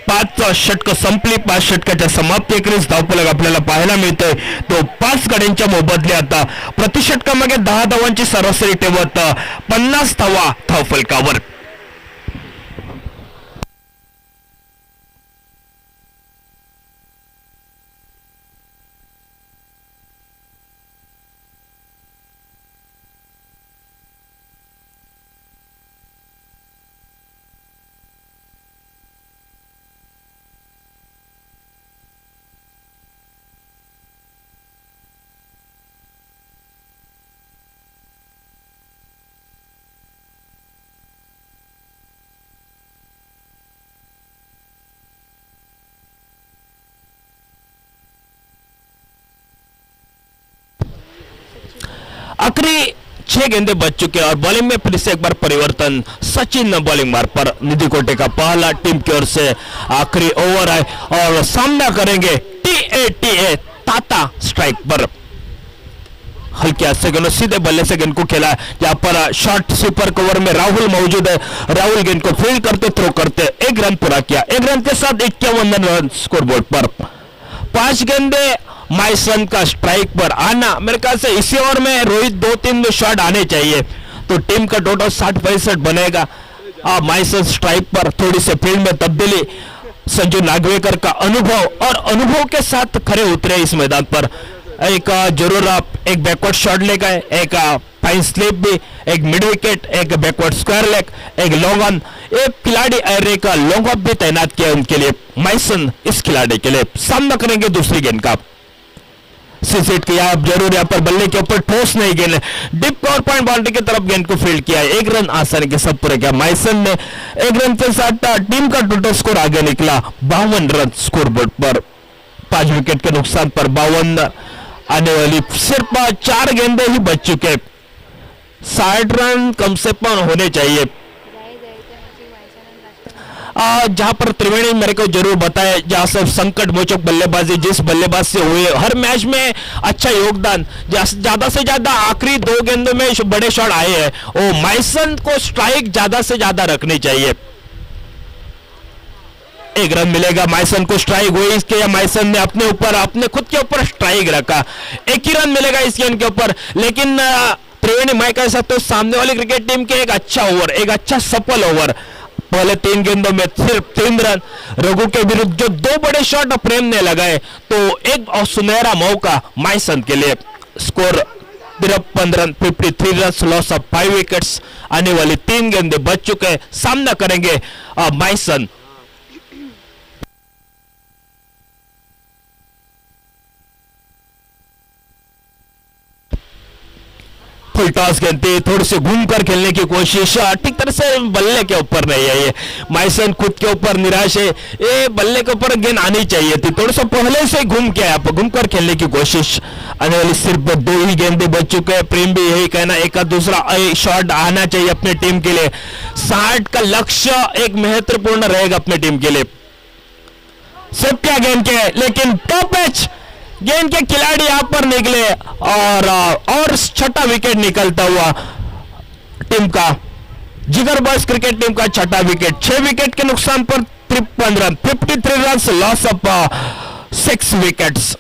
5 षटक संपली, 5 षटकाच्या समाप्ती एकेरीस धावफलक आपल्याला पाहायला मिळतोय तो 5 गड्यांच्या मोबदल्यात प्रति षटकामागे 10 धावांची सरासरी ठेवत 50 धावा धावफलकावर। आखिरी 6 गेंदे बच चुके हैं और बॉलिंग में फिर से एक बार परिवर्तन। सचिन बॉलिंग मार्ग पर, निधि कोटे का पहला टीम की ओर से आखिरी ओवर है और सामना करेंगे TA ताता स्ट्राइक पर। हल्के हाथ से गेंद सीधे बल्ले से गेंद को खेला, यहाँ पर शॉर्ट स्वीपर कवर में राहुल मौजूद है। राहुल गेंद को फील्ड करते थ्रो करते 1 रन पूरा किया। 1 रन के साथ 51 रन स्कोर बोर्ड पर। 5 गेंदे माइसन का स्ट्राइक पर आना, मेरे ख्याल से इसी ओवर में रोहित 2-3 में शॉट आने चाहिए तो टीम का टोटल 60-65 बनेगा। माइसन स्ट्राइक पर, थोड़ी से फील्ड में तब्दीली, संजू नागवेकर का अनुभव और अनुभव के साथ खड़े उतरे इस मैदान पर। एक जरूर आप एक बैकवर्ड शॉट ले गए, एक फाइन स्लिप भी, एक मिड विकेट, एक बैकवर्ड स्क्वायर लेग, एक लॉन्ग ऑन, एक खिलाड़ी एरे का लॉन्ग ऑफ भी तैनात किया उनके लिए। माइसन इस खिलाड़ी के लिए सामना करेंगे दूसरी गेंद का। सीसेट किया आप जरूर, यहाँ पर बल्ले के ऊपर ठोस नहीं गेंद, डिप कवर पॉइंट बाउंड्री की तरफ गेंद को फील्ड किया। 1 रन आसानी के साथ पूरे किया माइसन ने। 1 रन के साथ टीम का टोटल स्कोर आगे निकला 52 रन स्कोर बोर्ड पर। 5 विकेट के नुकसान पर 52 आने वाली सिर्फ 4 गेंदे ही बच चुके। 60 रन कम से कम होने चाहिए। जहां पर त्रिवेणी मेरे को जरूर बताए, जहां से संकट मोचक बल्लेबाजी जिस बल्लेबाज से हुए, हर मैच में अच्छा योगदान, ज्यादा से ज्यादा आखिरी 2 गेंदों में बड़े शॉट आए हैं, वो माइसन को स्ट्राइक ज्यादा से ज्यादा रखनी चाहिए। 1 रन मिलेगा माइसन को, स्ट्राइक हुई इसके या माइसन ने अपने ऊपर अपने खुद के ऊपर स्ट्राइक रखा। 1 ही रन मिलेगा इस गेंद के ऊपर, लेकिन त्रिवेणी मैं कह सकता हूं सामने वाली क्रिकेट टीम के एक अच्छा ओवर, एक अच्छा सफल ओवर। पहले 3 गेंदों में सिर्फ 3 रन, रघु के विरुद्ध जो 2 बड़े शॉट प्रेम ने लगाए, तो एक सुनहरा मौका माइसन के लिए। Score 53 run, 53 run, loss of 5 wickets. आने वाली 3 गेंदे बच चुके, सामना करेंगे माइसन। फुल टॉस खेलते, थोड़ी सी घूमकर खेलने की कोशिश, ठीक तरह से बल्ले के ऊपर नहीं है ये। माइसन खुद के ऊपर निराश है, ये बल्ले के ऊपर गेंद आनी चाहिए थी, थोड़ा सा पहले से घूम के आया, घूमकर खेलने की कोशिश। आने वाली सिर्फ 2 ही गेंदे बच चुके हैं। प्रेम भी यही कहना, एक दूसरा शॉट आना चाहिए अपने टीम के लिए। 60 का लक्ष्य एक महत्वपूर्ण रहेगा अपने टीम के लिए। सिर्फ क्या गेंद के, लेकिन टॉप एच गेंद के खिलाड़ी यहां पर निकले और 6ठा विकेट निकलता हुआ टीम का, जिगर बॉयज क्रिकेट टीम का 6ठा विकेट। 6 विकेट के नुकसान पर 53 run, 53 run, loss of 6 wickets.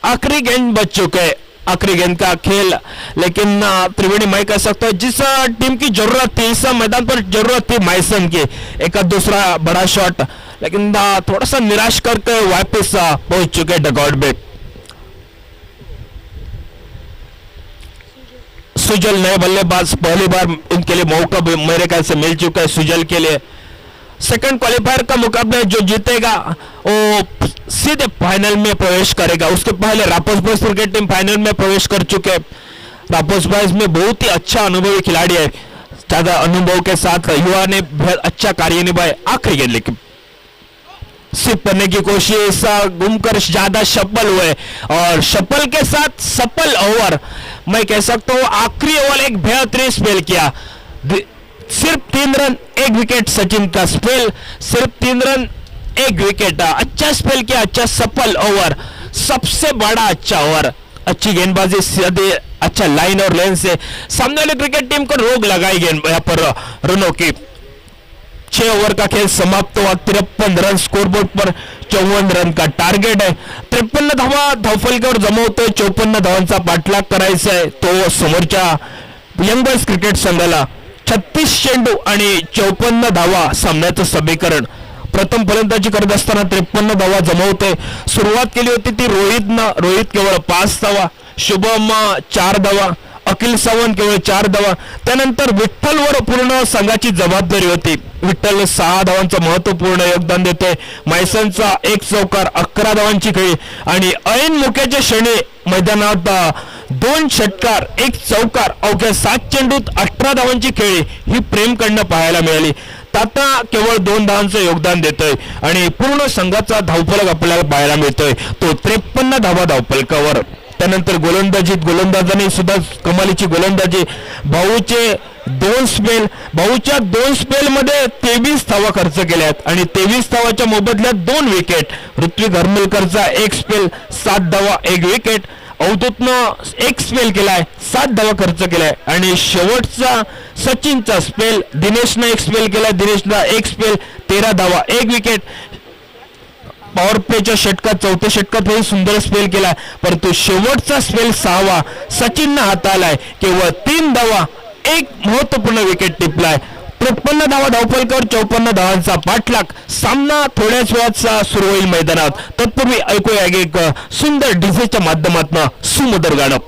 आखिरी गेंद बच चुके, आखिरी गेंद का खेल, लेकिन त्रिवेणी मैं कह सकता हूं जिस टीम की जरूरत थी, इस मैदान पर जरूरत थी माइसन की, एक दूसरा बड़ा शॉट, लेकिन थोड़ा सा निराश करके वापस पहुंच चुके डगआउट में। सुजल नए बल्लेबाज, पहली बार उनके लिए मौका मेरे ख्याल से मिल चुका है सुजल के लिए। सेकंड क्वालिफायर का मुकाबला जो जीतेगा वो सीधे फाइनल में प्रवेश करेगा। उसके पहले रापोस बॉयज क्रिकेट टीम फाइनल में प्रवेश कर चुके हैं। रापोस बॉयज में बहुत ही अच्छा अनुभवी खिलाड़ी है, ज्यादा अनुभव के साथ युवा ने बहुत अच्छा कार्य निभाया। आखिरी गेंद लेकिन सिप करने की कोशिश, घूमकर ज्यादा सफल हुए और सफल के साथ सफल ओवर। मैं कह सकता हूँ आखिरी ओवर एक बेहतरीन स्पेल किया। सिर्फ 3 रन 1 विकेट सचिन का स्पेल, सिर्फ 3 रन 1 विकेट। अच्छा स्पेल किया, अच्छा सफल ओवर, सबसे बड़ा अच्छा ओवर। अच्छी गेंदबाजी, सीधे अच्छा लाइन और लेन से सामने वाली क्रिकेट टीम को रोक लगाई गेंद यहाँ पर रनों की। 6 ओवर का खेल समाप्त हुआ। 53 रन स्कोरबोर्ड पर 54 रन का टार्गेट है। 53 धावा धावफलकावर जमवतोय, 54 धावांचा पाठलाग करायचा आहे तो समोरच्या यंग बॉयज क्रिकेट संघाला। 36 चेंडू आणि 54 धावा सामन्याचं समीकरण। प्रथम फलंदाजी करत असताना 53 धावा जमवतोय। सुरुवात केली होती ती रोहित केवळ 5 धावा, शुभम 4 धावा, अखिल सावंत केवळ 4 धावा। त्यानंतर विठ्ठलवर पूर्ण संघाची जबाबदारी होती। विठ्ठल 6 धावांचं महत्वपूर्ण योगदान देतोय। मायसनचा 1 चौकार, 11 धावांची खेळी आणि ऐन मुख्याच्या क्षणी मैदानात 2 षटकार 1 चौकार अवघ्या 7 चेंडूत 18 धावांची खेळी ही प्रेमकडनं पाहायला मिळाली। ताता केवळ 2 धावांचं योगदान देतोय आणि पूर्ण संघाचा धावफलक आपल्याला पाहायला मिळतोय तो 53 धावा धावफलकावर। त्यानंतर गोलंदाजांनी सुद्धा कमालीची गोलंदाजी। भाऊचे 2 स्पेल, भाऊच्या 2 स्पेल मध्ये 23 धावा खर्च केल्यात आणि 23 धावाच्या मोबदल्यात 2 विकेट। ऋत्विक हरमलकरचा 1 स्पेल 7 धावा 1 विकेट। अवधूतनं 1 स्पेल केलाय, 7 धावा खर्च केलाय आणि शेवटचा सचिनचा स्पेल, दिनेशनं 1 स्पेल केलाय, दिनेशला 1 स्पेल 13 धावा 1 विकेट। पॉवर प्लेच्या षटकात 4थ्या षटकात हे सुंदर स्पेल केला, परंतु शेवटचा स्पेल 6वा सचिननं हाताळलाय, केवळ 3 धावा 1 महत्वपूर्ण विकेट टिपलाय। 53 धावा धावफलकावर 54 धावांचा पाठलाग। सामना थोड्याच वेळात सुरू होईल मैदानात। तत्पूर्वी ऐकूया एक सुंदर डीजेच्या माध्यमातून सुमधुर गाणं।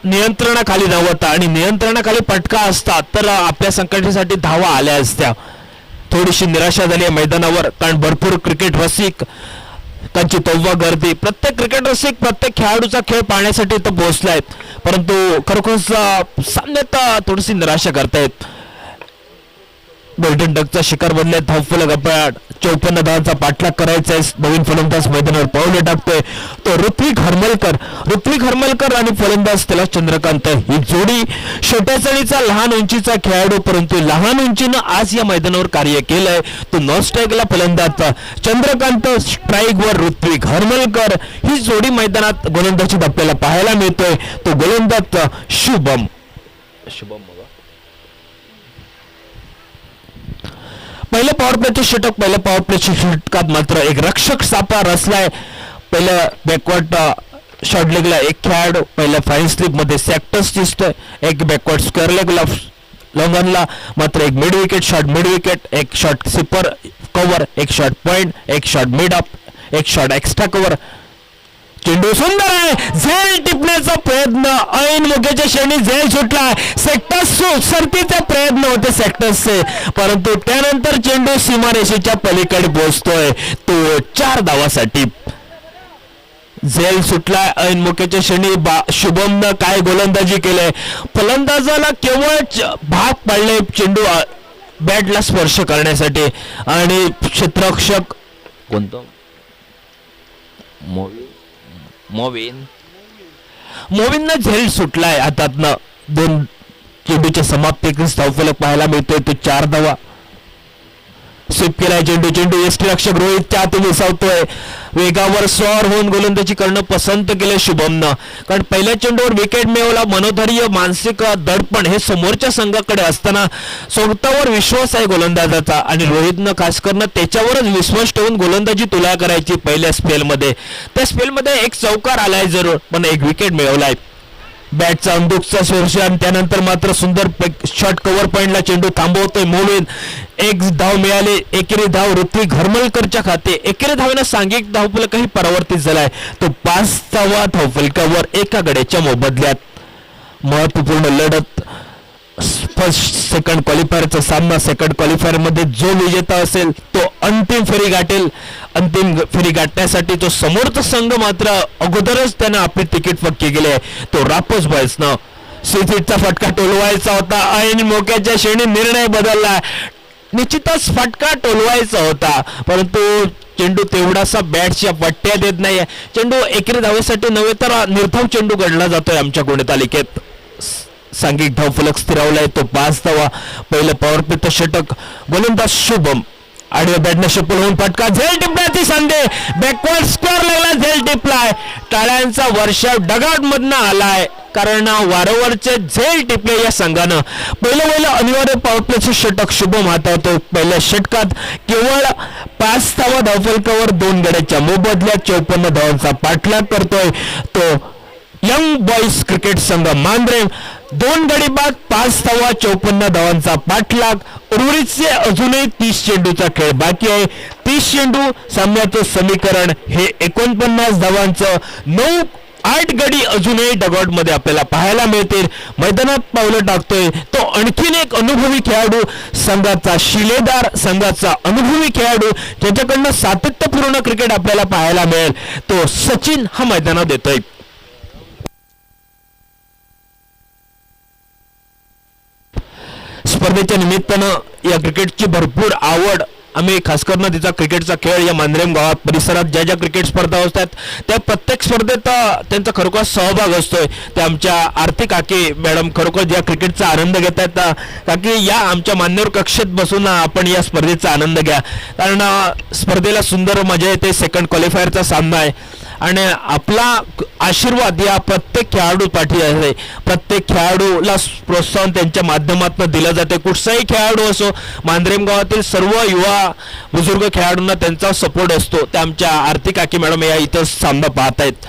नियंत्रणाखाली नव्हता आणि नियंत्रणाखाली पटका असता तर आपल्या संकटासाठी धावा आल्या असत्या. थोडीशी निराशा झाली आहे मैदानावर, कारण भरपूर क्रिकेट रसिक त्यांची तव्वा गर्दी, प्रत्येक क्रिकेट रसिक प्रत्येक खेळाडूचा खेळ पाहण्यासाठी इथं पोहोचलाय, परंतु खरोखरच सामन्यात थोडीशी निराशा करतायत. गोल्डन डकचा शिकार बनलाय धावफलक अपयश. 54 धावांचा पाठलाग करायचा आहे. नवीन फलंदाज मैदानावर पावले टाकतोय तो ऋत्विक हरमलकर आणि फलंदाज त्याला चंद्रकांत. ही जोडी छोट्या चणीचा लहान उंचीचा खेळाडू, परंतु लहान उंचीनं आज या मैदानावर कार्य केलंय. तो नॉन स्ट्राईकला फलंदाज चंद्रकांत, स्ट्राईकवर ऋत्विक हरमलकर. ही जोडी मैदानात गोलंदाजीत आपल्याला पाहायला मिळतोय. तो गोलंदाज शुभम. पहिल्या पॉवर प्लेचे षटकात मात्र एक रक्षक सापळा रचलाय. पहिल्या बॅकवर्ड शॉर्ट लेगला एक खेळाडू, पहिल्या फाईन स्लिप मध्ये सेक्टर्स दिसतोय, एक बॅकवर्ड स्क्वेअर लेगला लॉंगनला मात्र एक मिड विकेट, एक शॉर्ट सिपर कव्हर, एक शॉर्ट पॉइंट, एक शॉर्ट मिड अप, एक शॉर्ट एक्स्ट्रा कव्हर. चेंडू सुंदर आहे, झेल टिपण्याचा प्रयत्न, ऐन मुख्याच्या क्षणी झेल सुटला. सेक्टर्स सरतीचे प्रयत्न होते सेक्टर्सचे, परंतु त्यानंतर चेंडू सीमारेषेच्या पलीकडे पोहोचतोय. तो 4 धावासाठी झेल सुटलाय. ऐन मुख्याच्या क्षणी शुभमनं काय गोलंदाजी केलंय. फलंदाजाला केवळ भाग पाडले चेंडू बॅटला स्पर्श करण्यासाठी आणि क्षेत्ररक्षक कोणतं मोविननं झेल सुटलाय हातातनं. 2 चेंडूच्या समाप्तीकडे धावफलक पाहायला मिळतोय. तो 4 धावा स्वीप केलाय. चेंडू यष्टीरक्षक रोहितच्या हातून विसावतोय. वेगावर स्वार होऊन गोलंदाजी करणं पसंत केलं शुभमनं, कारण पहिल्या चेंडूवर विकेट मिळवला. मनोधैर्य, मानसिक दडपण हे समोरच्या संघाकडे असताना स्वतःवर विश्वास आहे गोलंदाजाचा आणि रोहितनं खास करून त्याच्यावरच विश्वास ठेवून गोलंदाजी तुला करायची. पहिल्या स्पेलमध्ये त्या स्पेलमध्ये एक चौकार आलाय जरूर, पण एक विकेट मिळवलाय. बॅटचा अंदुकचा स्पर्श आणि त्यानंतर मात्र सुंदर शॉर्ट कव्हर पॉइंटला चेंडू थांबवतोय मोविन. एक धाव मिळाली. एकेरी धाव ऋत्विक हरमलकरच्या खाते. एकेरी धावेनं सांघिक धावफलकही परावर्तित झालाय. तो 5वा धावफलकावर एका गड्याच्या मोबदल्यात. महत्वपूर्ण लढत, फर्स्ट सेकंड क्वालिफायरचा सामना. सेकंड क्वालिफायर मध्ये जो विजेता असेल तो अंतिम फेरी गाठेल. अंतिम फेरी गाठण्यासाठी तो समोरचा संघ मात्र अगोदरच त्यानं आपले तिकीट पक्के केले. तो रापोस बॉयजनं सीसीचा फटका टोलवायचा होता. ऐन मोक्याच्या क्षणी निर्णय बदलला. निश्चितच फटका टोलवायचा होता, परंतु चेंडू तेवढासा बॅटच्या पट्ट्या देत नाही. चेंडू एकेरी धावेसाठी नव्हे तर निर्धाव चेंडू गणला जातोय आमच्या गुणतालिकेत. सांघिक धावफलक स्थिरावलाय. तो 5 धावा. पहिलं पॉवर प्लेचं षटक. गोलंदाज शुभम आडव्या बॅटने सफल होऊन फटका. झेल टिपण्याची संधी. बॅकवर्ड स्क्वेअर लागला, झेल टिपलाय. टाळ्यांचा वर्षाव डगआउट मधनं आलाय, कारण वारंवारचे झेल टिपले या संघानं. पहिलं अनिवार्य पॉवर प्लेचं षटक शुभम हातावतो. पहिल्या षटकात केवळ 5 धावा धावफलकावर 2 गड्याच्या मोबदल्यात 54 धावांचा पाठलाग करतोय तो यंग बॉईज क्रिकेट संघ मांद्रे. 2 गडी बाद, 5 धावा, 54 धावांचा पाठलाग. उर्वरितचे अजूनही 30 चेंडूचा खेळ बाकी आहे. 30 चेंडू सामन्याचं समीकरण हे 49 धावांचं. 9-8 गडी अजूनही डगआउट मध्ये आपल्याला पाहायला मिळतील. मैदानात पावलं टाकतोय तो आणखीन एक अनुभवी खेळाडू, संघाचा शिलेदार, संघाचा अनुभवी खेळाडू, ज्याच्याकडनं सातत्यपूर्ण क्रिकेट आपल्याला पाहायला मिळेल. तो सचिन हा मैदानात येतोय. स्पर्धेच्या निमित्तानं या क्रिकेटची भरपूर आवड आम्ही खास करून तिचा क्रिकेटचा खेळ या मांद्रेम गावात परिसरात ज्या क्रिकेट स्पर्धा असतात त्या प्रत्येक स्पर्धेत त्यांचा खरोखर सहभाग असतोय. त्या आमच्या आरती काकी मॅडम खरोखर ज्या क्रिकेटचा आनंद घेत आहेत. काकी या आमच्या मान्यवर कक्षेत बसून आपण या स्पर्धेचा आनंद घ्या, कारण स्पर्धेला सुंदर मजा येते. सेकंड क्वालिफायरचा सामना आहे आणि आपला आशीर्वाद या प्रत्येक खेळाडू पाठी आहे. प्रत्येक खेळाडूला प्रोत्साहन त्यांच्या माध्यमातून दिलं जाते. कुठचाही खेळाडू असो, मांद्रेम गावातील सर्व युवा बुजुर्ग खेळाडूंना त्यांचा सपोर्ट असतो. त्या आमच्या आरती काकी मॅडम या इथं सामना पाहत आहेत.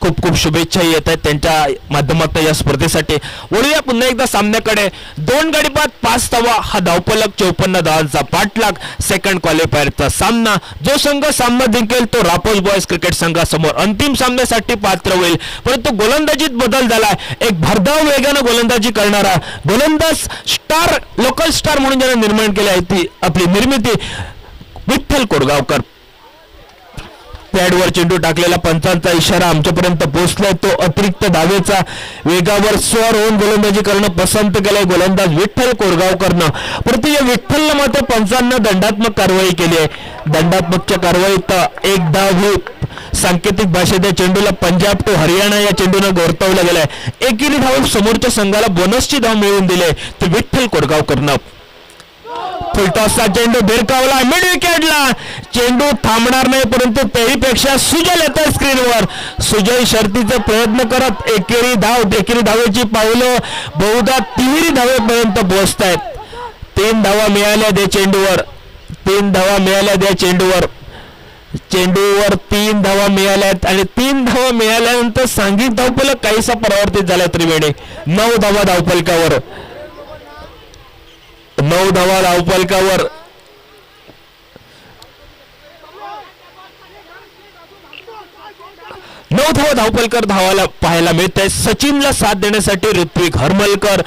खूप खूप शुभेच्छा येत आहेत त्यांच्या माध्यमातून या स्पर्धेसाठी. वळूया पुन्हा एकदा सामन्याकडे. 2 गडी बाद 5 धावा हा धावफलक 54 धावांचा पाठलाग. सेकंड क्वालिफायरचा सामना. जो संघ सामना जिंकेल तो रापोस बॉयज क्रिकेट संघासमोर अंतिम सामन्यासाठी पात्र होईल. परंतु गोलंदाजीत बदल झालाय. एक भरधाव वेगानं गोलंदाजी करणारा गोलंदाज स्टार, लोकल स्टार म्हणून ज्याने निर्माण केली आहे ती आपली निर्मिती विठ्ठल कोरगावकर. पॅडवर चेंडू टाकलेला पंचांचा इशारा आमच्यापर्यंत पोहोचलाय. तो अतिरिक्त धावेचा वेगावर स्वर होऊन गोलंदाजी करणं पसंत केलंय गोलंदाज विठ्ठल कोरगावकरनं. परंतु या विठ्ठलनं मात्र पंचांना दंडात्मक कारवाई केली आहे. दंडात्मकच्या कारवाईत एक धाव ही सांकेतिक भाषेत या चेंडूला पंजाब टू हरियाणा या चेंडूनं गोरतावला गेलाय. एकेरी धाव समोरच्या संघाला बोनसची धाव मिळवून दिली ते विठ्ठल कोरगावकरनं. फुलटॉसचा चेंडू भिरकावला मिड विकेटला. चेंडू थांबणार नाही परंतु त्याहीपेक्षा सुजल येतं स्क्रीनवर. सुजय शर्तीचा प्रयत्न करत एकेरी धावेची पावलं बहुधा तिहेरी धावेपर्यंत पोहोचत आहेत. 3 धावा मिळाल्या त्या चेंडूवर. 3 धावा मिळाल्या त्या चेंडूवर. 3 धावा मिळाल्यात आणि 3 धावा मिळाल्यानंतर सांघिक धावफलक काहीसा परावर्तित झाला त्रिवेणी. 9 धावा धावफलकावर. 9 धावा धावफलकावर. धावाला पाहायला मिळत आहे. सचिनला साथ देण्यासाठी ऋत्विक हरमलकर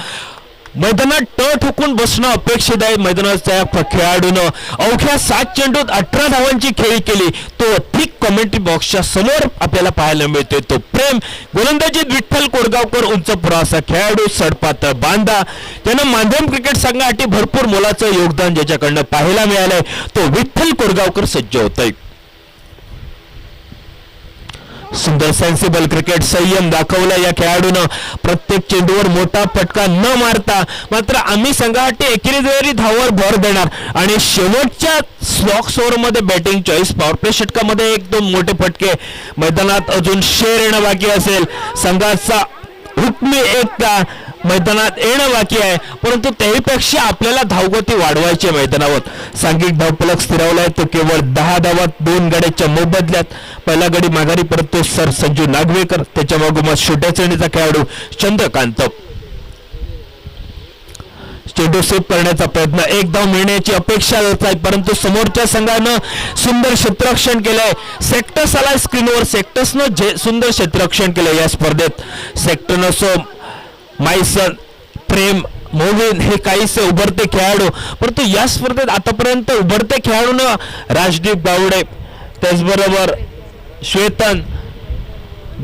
मैदानात ट ठोकून बसणं अपेक्षित आहे. मैदानाच्या खेळाडूनं अवघ्या 7 चेंडूत 18 धावांची खेळी केली. तो ठीक कमेंट्री बॉक्सच्या समोर आपल्याला पाहायला मिळतोय. तो प्रेम गोलंदाजीत विठ्ठल कोरगावकर उंच पुराचा खेळाडू सडपातळ बांधा. त्यानं माध्यम क्रिकेट संघासाठी भरपूर मोलाचं योगदान ज्याच्याकडनं पाहायला मिळालंय तो विठ्ठल कोरगावकर सज्ज होतोय. सुंदर सेन्सिबल क्रिकेट संयम दाखवला या खेळाडूनं. प्रत्येक चेंडूवर मोठा फटका न मारता मात्र आम्ही संघासाठी एकेरी धावावर भर देणार आणि शेवटच्या स्लॉक्स ओव्हरमध्ये बॅटिंग चॉईस पॉवर प्ले षटकामध्ये 1-2 मोठे फटके. मैदानात अजून शेर येणं बाकी असेल. संघाचा हुकमी एक का मैदानात येणं बाकी आहे परंतु त्याहीपेक्षा आपल्याला धावगती वाढवायची मैदानावर. सांघिक धावफलक स्थिरावलाय तो केवळ 10 धावात 2 गड्याच्या मोबदल्यात. पहिला गडी माघारी परततो सर संजू नागवेकर. त्याच्या मागोमाग छोट्या श्रेणीचा खेळाडू चंद्रकांत. चेंडू सेव्ह करण्याचा प्रयत्न. 1 धाव मिळण्याची अपेक्षा होत आहे परंतु समोरच्या संघानं सुंदर क्षेत्ररक्षण केलंय. सेक्टस आलाय स्क्रीनवर. सेक्टसनं सुंदर क्षेत्ररक्षण केलंय या स्पर्धेत. सेक्टरनं मायसन प्रेम मोविन हे काहीसे उभरते खेळाडू परंतु या स्पर्धेत आतापर्यंत उभरते खेळाडूनं राजदीप गावडे त्याचबरोबर श्वेतन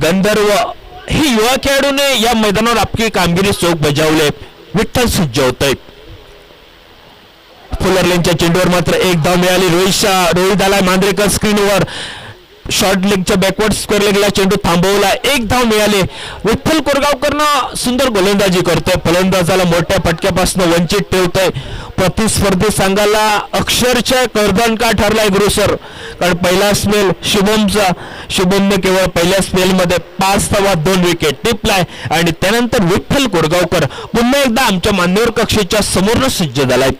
गंधर्व ही युवा खेळाडूने या मैदानावर आपली कामगिरी चोख बजावले. विठ्ठल सज्ज होतय. फुलरलेनच्या चेंडूवर मात्र 1 धाव मिळाली. रोहित आलाय मांजरेकर स्क्रीनवर. शॉर्ट लेगच्या बॅकवर्ड स्क्वेअर लेगला चेंडू थांबवला. 1 धाव मिळाली. विठ्ठल कोरगावकरनं सुंदर गोलंदाजी करतोय. फलंदाजाला मोठ्या फटक्यापासून वंचित ठेवतोय. प्रतिस्पर्धी संघाला अक्षरशः कर्दन का ठरलाय गुरुसर. कारण पहिला स्पेल शुभमने केवळ पहिल्या स्पेलमध्ये 5 धावा 2 विकेट टिपलाय आणि त्यानंतर विठ्ठल कोरगावकर पुन्हा एकदा आमच्या मान्यवर कक्षेच्या समोर सज्ज झालाय.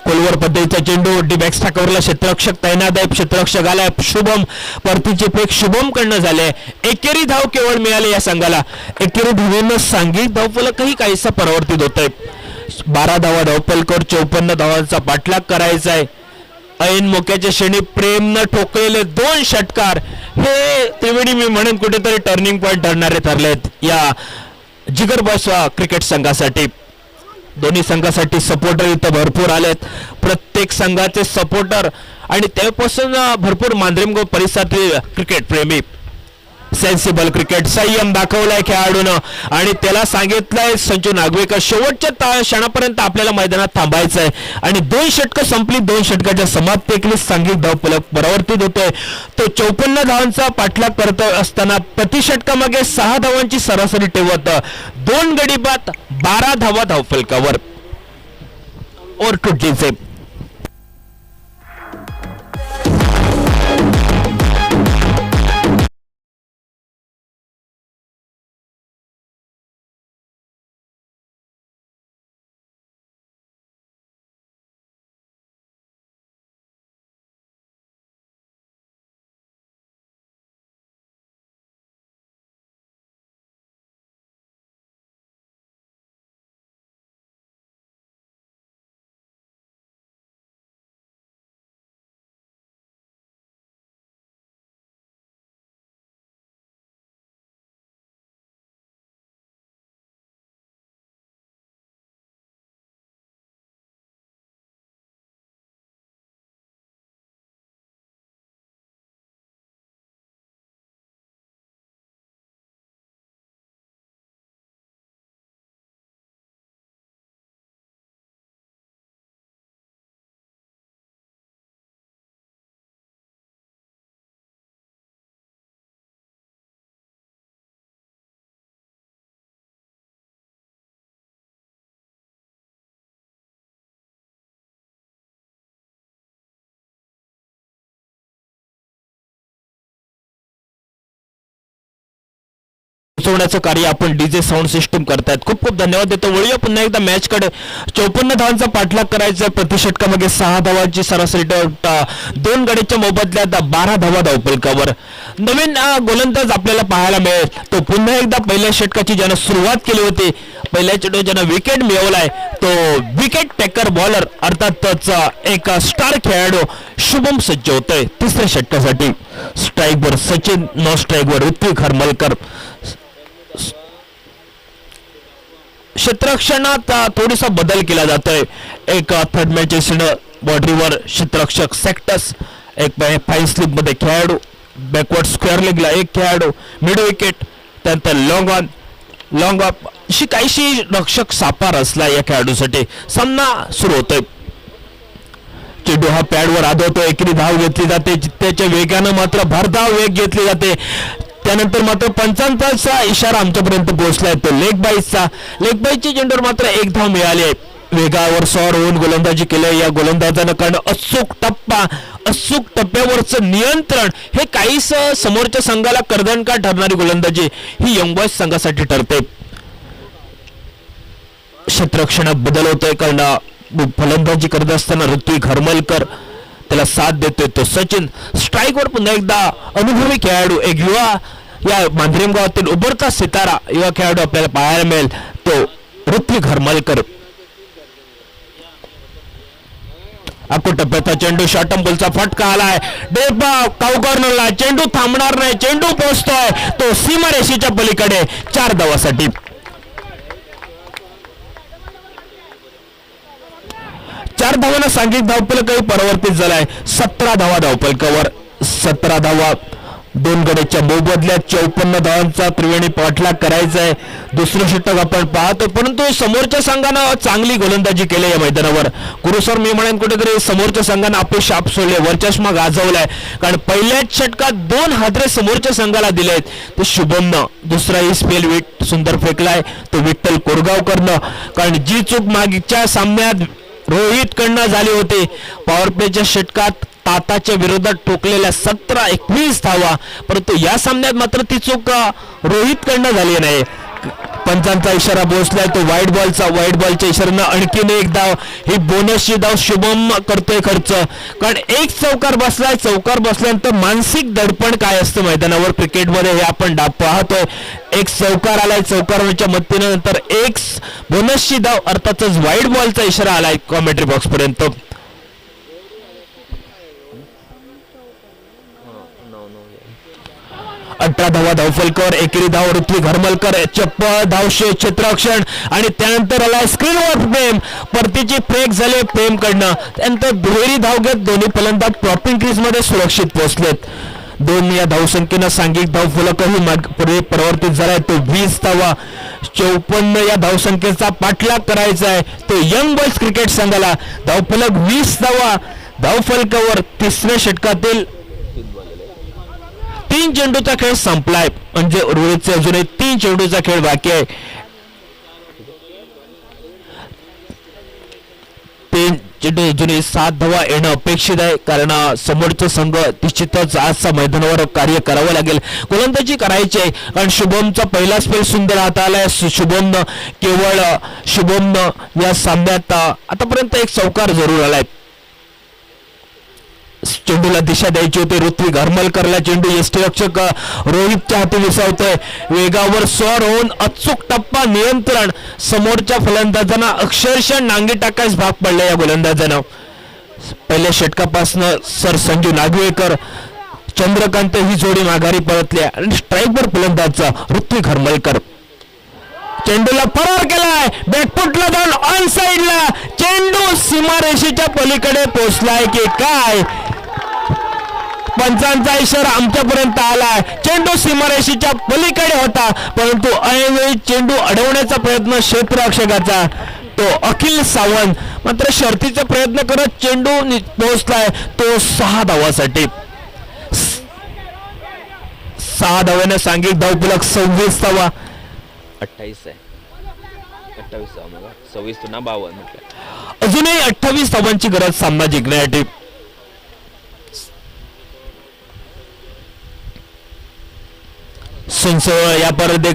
कोलवर पद्धतीचा चेंडू डीबॅक्स ठाकरला क्षेत्ररक्षक तैनात आहे. क्षेत्ररक्षक आलाय शुभम. परतीचे फेक शुभम कडनं झाले. एकेरी धाव केवळ मिळाले या संघाला. एकेरी धावेनं सांघिक धावफलकही काहीसा परावर्तित होत आहे. 12 धावा धावफलकावर 54 धावांचा पाठलाग करायचा आहे. ऐन मोक्याच्या श्रेणी प्रेमनं ठोकलेले 2 षटकार हे त्रिवेणी मी म्हणेन कुठेतरी टर्निंग पॉइंट ठरणारे ठरलेत या जिगर बॉयज क्रिकेट संघासाठी. दोन्ही संघासाठी सपोर्टर इथं भरपूर आलेत. प्रत्येक संघाचे सपोर्टर आणि त्यापासून भरपूर मांजरेमगाव परिसरातील क्रिकेट प्रेमी. सेन्सिबल क्रिकेट संयम दाखवलाय खेळाडूनं आणि त्याला सांगितलंय संजू नागवेकर शेवटच्या क्षणापर्यंत आपल्याला मैदानात थांबायचं आहे आणि 2 षटकं संपली. 2 षटकाच्या समाप्तीकडे सांघिक धावफलक परावर्तित होतोय. तो 54 धावांचा पाठलाग करत असताना प्रति षटकामागे 6 धावांची सरासरी ठेवत 2 गडी बाद 12 धावा धावफलकावर. Over to team. पोहोचवण्याचं कार्य आपण डीजे साऊंड सिस्टम करतायत. खूप खूप धन्यवाद देतो. वळूया पुन्हा एकदा मॅच कडे. 54 धावांचा पाठलाग करायचा. प्रति षटकामागे 6 धावांची सरासरी 2 गडीच्या मोबदल्यात 12 धावा धावफलकावर. नवीन गोलंदाज आपल्याला पाहायला मिळेल. तो पुन्हा एकदा पहिल्या षटकाची ज्यानं सुरुवात केली होती, पहिल्या चेंडू ज्यानं विकेट मिळवलाय, तो विकेट टेकर बॉलर अर्थातच एक स्टार खेळाडू शुभम सज्ज होतोय तिसऱ्या षटकासाठी. स्ट्राईकवर सचिन, नो स्ट्राईकवर ऋत्विक हरमलकर. क्षेत्ररक्षणात थोडासा बदल केला जातोय. एक थर्ड मॅच बॉर्डरीवर क्षेत्ररक्षक सेक्टस, एक 5 स्लिप मध्ये खेळाडू, बॅकवर्ड स्क्वेअर लेगला एक खेळाडू, मिड विकेट, त्यानंतर लॉंग ऑफ अशी काहीशी रक्षक सापा रचला या खेळाडूसाठी. सामना सुरू होतोय. चेंडू हा पॅडवर आदळतो. एकेरी धाव घेतली जाते. त्याच्या वेगानं मात्र भरधाव वेग घेतली जाते. त्यानंतर मात्र पंचांचा इशारा आमच्यापर्यंत पोहोचलाय, तो लेग बाईसची चेंडूवर मात्र 1 धाव मिळाली आहे. वेगावर सॉर होऊन गोलंदाजी केली या गोलंदाजानं, कारण अचूक टप्प्यावरचं नियंत्रण हे काहीच समोरच्या संघाला कर्दनका ठरणारी गोलंदाजी ही यंग बॉयज संघासाठी ठरते. क्षेत्ररक्षणात बदल होतोय, कारण फलंदाजी करत असताना ऋत्विक हरमलकर त्याला साथ देतोय तो सचिन. स्ट्राईकवर पुन्हा एकदा अनुभवी खेळाडू, एक युवा, या मांजरेम गावातील उभरता सितारा युवा खेळाडू आपल्याला पाहायला मिळेल, तो ऋत्विक हरमलकर. टप्प्याचा चेंडू शॉर्ट अंबलचा फटका आलाय. डेपा काऊ कॉर्नरला चेंडू थांबणार नाही. चेंडू पोहोचतोय तो सीमारेषेच्या पलीकडे 4 धावासाठी. 4 धावांना सांघिक धावफलकही परिवर्तित झालाय. 17 धावा धावफलकावर. 17 धावा 2 गडीच्या मोबदल्यात 54 धावांचा त्रिवेणी पाठलाग करायचा आहे. दुसरं षटक आपण पाहतो, परंतु समोरच्या संघानं चांगली गोलंदाजी केली या मैदानावर. गुरुसर मी म्हणेन कुठेतरी समोरच्या संघानं आपले शाप सोडले, वरचष्मा गाजवलाय, कारण पहिल्याच षटकात 2 हादरे समोरच्या संघाला दिलेत. ते शुभमनं दुसराही स्पेल विट सुंदर फेकलाय, तो विठ्ठल कोरगावकरनं, कारण जी चूक मागच्या सामन्यात रोहित कडनं झाली होती. पॉवर प्लेच्या षटकात ताताच्या विरोधात ठोकलेल्या 17-21 धावा, परंतु या सामन्यात मात्र ती चूक रोहित कडनं झाली नाही. पंचांचा इशारा पोहोचलाय, तो व्हाईट बॉलच्या इशाऱ्यानं आणखीन एक धाव, ही बोनसची धाव शुभम करतोय खर्च, कारण एक चौकार बसल्यानंतर मानसिक दडपण काय असतं मैदानावर क्रिकेटमध्ये हे आपण पाहतोय. एक चौकार आलाय, चौकाराच्या मदतीनंतर एक बोनसची धाव, अर्थातच व्हाईट बॉलचा इशारा आलाय कॉमेंट्री बॉक्स पर्यंत. 18 धावा धावफलकावर. एकेरी धाव ऋत्विक हरमलकर, चप्पल धावशे क्षेत्ररक्षण, आणि त्यानंतर आलाय स्क्रीनवर प्रेम, परतीची फेक झाले प्रेम कडनं. त्यानंतर दुहेरी धाव घेत दोन्ही फलंदाज टॉपिंग क्रीज मध्ये सुरक्षित पोहोचलेत. 2 या धावसंख्येनं सांघिक धावफलकही परिवर्तित झालाय, तो 20 धावा. 54 या धावसंख्येचा पाठलाग करायचा आहे तो यंग बॉयज क्रिकेट संघाला. धावफलक 20 धावा धावफलकावर. तिसऱ्या षटकातील 3 चेंडूचा खेळ संपलाय, म्हणजे रोहितचे अजूनही 3 चेंडूचा खेळ बाकी आहे. 3 चेंडू अजूनही 7 धावा येणं अपेक्षित आहे, कारण समोरचा संघ निश्चितच आजचा मैदानावर कार्य करावं लागेल, गोलंदाजी करायची आहे. कारण शुभमचा पहिला स्पेल सुंदर हाताळलाय. शुभमनं या सामन्यात आतापर्यंत एक चौकार जरूर आलाय. चेंडूला दिशा द्यायची होती ऋत्विक हरमलकरला. चेंडू यष्टीरक्षक रोहितच्या हाती विसावतोय. वेगावर स्वार होऊन अचूक टप्पा नियंत्रण, समोरच्या फलंदाजांना अक्षरशः नांगी टाकायच भाग पडले या गोलंदाजानं. पहिल्या षटकापासून सर संजू नागवेकर, चंद्रकांत ही जोडी माघारी परतली, आणि स्ट्राईकवर फलंदाज ऋत्विक हरमलकर. चेंडूला फरार केलाय, बॅकफुटला जाऊन ऑन साइडला, चेंडू सीमारेषेच्या पलीकडे पोहोचलाय की काय. पंचांचा इशारा आमच्यापर्यंत आलाय. चेंडू सीमारेषेच्या पलीकडे होता, परंतु ऐनवेळी चेंडू अडवण्याचा प्रयत्न क्षेत्ररक्षकाचा, तो अखिल सावंत मात्र शर्तीचा प्रयत्न करत चेंडू पोहोचलाय तो 6 धावासाठी. 6 धाव्याने सांघिक धावफलक 26 धावा. 28 आहे, 28 धावा, मला 26 पुन्हा 52 म्हटलं. अजूनही 28 धावांची गरज सामना जिंकण्यासाठी. या परत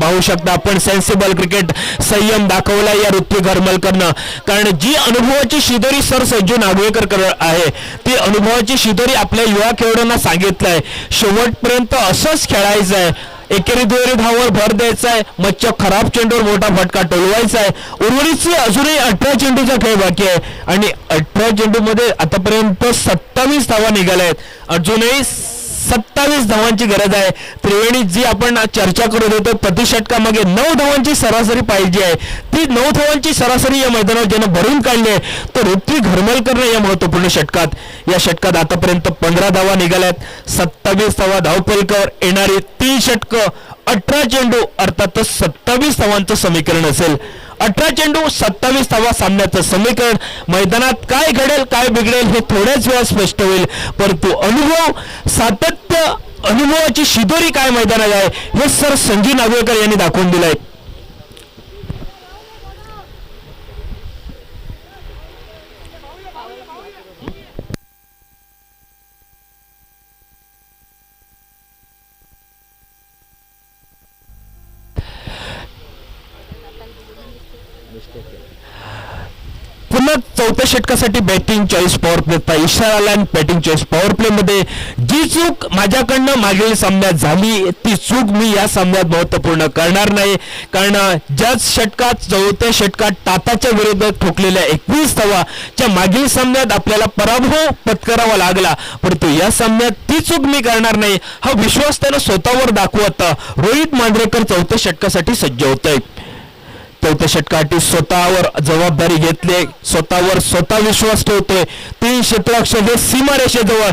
पाहू शकता आपण सेन्सिबल क्रिकेट संयम दाखवला या ऋत्विक घरमलकरनं, कारण जी अनुभवाची शिदोरी सर संजू नागवेकर आहे ती अनुभवाची शिदोरी आपल्या युवा खेळाडूंना सांगितलंय शेवटपर्यंत असंच खेळायचं आहे, एकेरी दुहेरी धावावर भर द्यायचा आहे, मच्छा खराब चेंडूवर मोठा फटका टोलवायचा आहे. उर्वरितचे अजूनही 18 चेंडूचा खेळ बाकी आहे आणि 18 चेंडूमध्ये आतापर्यंत 27 धावा निघाल्या आहेत. अजूनही 27 धावांची गरज आहे. त्रिवेणी जी आपण चर्चा करत होतो प्रति षटकामागे 9 धावांची सरासरी पाहिजे आहे, ती 9 धावांची सरासरी या मैदानावर ज्यानं भरून काढली आहे तर ऋत्विक घरमलकरनं या महत्त्वपूर्ण षटकात या षटकात आतापर्यंत 15 धावा निघाल्यात. 27 धावा धावफलकावर येणारी 3 षटकं 18 चेंडू अर्थातच 27 धावांचं समीकरण असेल. 18 चेंडू 27 धावा सामन्याचं समीकरण. मैदानात काय घडेल काय बिघडेल हे थोड्याच वेळात स्पष्ट होईल, परंतु अनुभव सातत्य अनुभवाची शिदोरी काय मैदानात आहे हे सर संजू नागवेकर यांनी दाखवून दिलंय. पुन्हा चौथ्या षटकासाठी बॅटिंग चॉईस पॉवर प्लेचा इशारा आला आणि बॅटिंग चॉईस पॉवर प्ले मध्ये जी चूक माझ्याकडनं मागील सामन्यात झाली ती चूक मी या सामन्यात महत्वपूर्ण करणार नाही, कारण ज्याच षटकात चौथ्या षटकात टाटाच्या विरोधात ठोकलेल्या 21 धावाच्या मागील सामन्यात आपल्याला पराभव पत्करावा लागला, परंतु या सामन्यात ती चूक मी करणार नाही हा विश्वास त्यानं स्वतःवर दाखवत रोहित मांजरेकर चौथ्या षटकासाठी सज्ज होतोय. चौथ्या षटकासाठी स्वतःवर जबाबदारी घेतली, स्वतःवर स्वतः विश्वास ठेवतोय. 3 क्षेत्ररक्षक हे सीमारेषेजवळ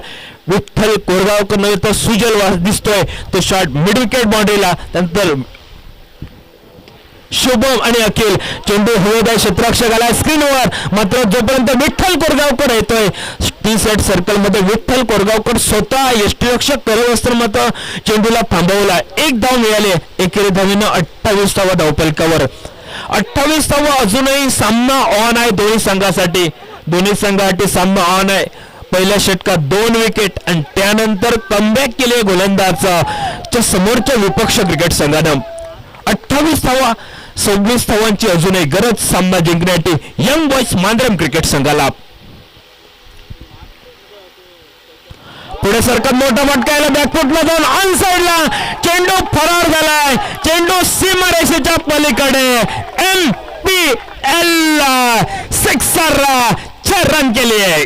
विठ्ठल कोरगावकर नव्हे तर सुजल वास दिसतोय, तो शॉट मिड विकेट बाउंड्रीला. त्यानंतर शुभम आणि अखिल चेंडू हवेदार क्षेत्ररक्षकाला स्क्रीनवर, मात्र जोपर्यंत विठ्ठल कोरगावकर येतोय टी सेट सर्कल मध्ये विठ्ठल कोरगावकर स्वतः यष्टीरक्षक करत असताना मात्र चेंडूला थांबवला. 1 धाव मिळाली. एकेरी धावीनं 28 धावा धावफलकावर. 28 धावा. अजूनही सामना ऑन आहे दोन्ही संघासाठी सामना ऑन आहे. पहिल्या षटकात 2 विकेट आणि त्यानंतर कमबॅक केले गोलंदाजाच्या समोरच्या विपक्ष क्रिकेट संघानं. 28 धावा 26 धावांची अजूनही गरज सामना जिंकण्यासाठी यंग बॉयज मांद्रम क्रिकेट संघाला. पुढे सरकत मोठा फटकायला बॅकफुटला जाऊन ऑन साइडला चेंडू फरार झालाय. चेंडू सीमारेषेच्या पलीकडे MPL 4 रन केले.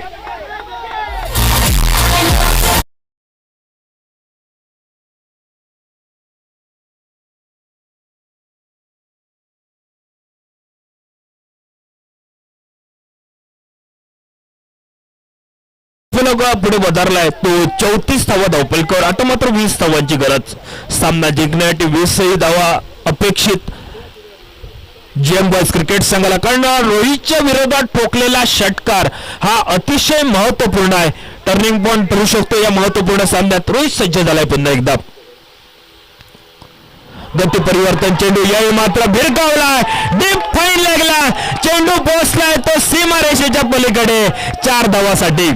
पुढे वधारलाय तो 34 धावा धावफलकावर. आता मात्र 20 धावांची गरज सामना जिंकण्यासाठी. 20 धावा अपेक्षित जीएम बॉयज क्रिकेट संघाला, कारण रोहितच्या विरोधात ठोकलेला षटकार हा अतिशय महत्वपूर्ण आहे, टर्निंग पॉइंट ठरू शकतो या महत्वपूर्ण सामन्यात. रोहित सज्ज झालाय पुन्हा एकदा. गती परिवर्तन चेंडू यावेळी मात्र भिरकावला, डीप फाईन लागला, चेंडू पोहोचलाय तो सीमारेषेच्या पलीकडे 4 धावासाठी.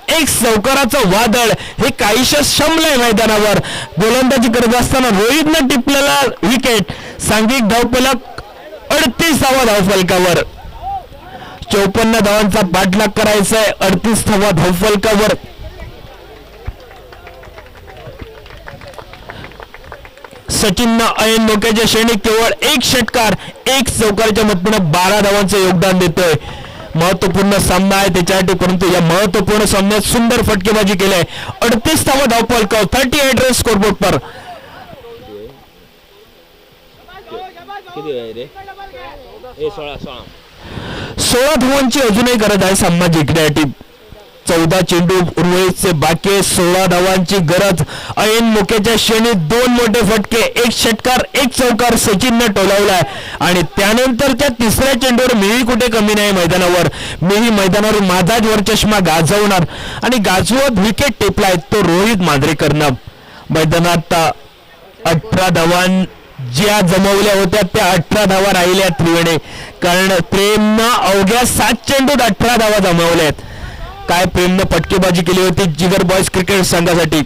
एक चौकाराचं वादळ हे काहीशा शमलंय मैदानावर. गोलंदाजी करत असताना रोहितनं टिपलेला विकेट. सांघिक धावफलक 38 धावा धावफलकावर. 54 धावांचा पाठलाग करायचा आहे. 38 धावा धावफलकावर. सचिननं ऐन धोक्याच्या श्रेणीत केवळ 1 षटकार 1 चौकारच्या मदतीनं 12 धावांचं योगदान देतोय. महत्वपूर्ण सामना आहे त्याच्यासाठी, परंतु या महत्वपूर्ण सामन्यात सुंदर फटकेबाजी केली. 38 धावा धावफलकावर. 38 रन स्कोरबोर्ड पर. किती आहे रे? 16 16 धावांची अजूनही गरज आहे सामना जिंकण्यासाठी. 14 चेंडू उर्वरितचे बाकी 16 धावांची गरज. ऐन मोक्याच्या श्रेणीत 2 मोठे फटके, 1 षटकार 1 चौकार सचिनने टोलावलाय आणि त्यानंतरच्या तिसऱ्या चेंडूवर मीही कुठे कमी नाही मैदानावर. मीही मैदानावर माझाच वरचष्मा गाजवणार आणि गाजवत विकेट टेपलाय तो रोहित मांजरेकरनं. मैदानात 18 धावां ज्या जमवल्या होत्या त्या 18 धावा राहिल्या त्रिवेणी, कारण प्रेमनं अवघ्या 7 चेंडूत 18 धावा जमवल्यात. काय प्रेमनं पटकेबाजी केली होती जिगर बॉयज क्रिकेट संघासाठी.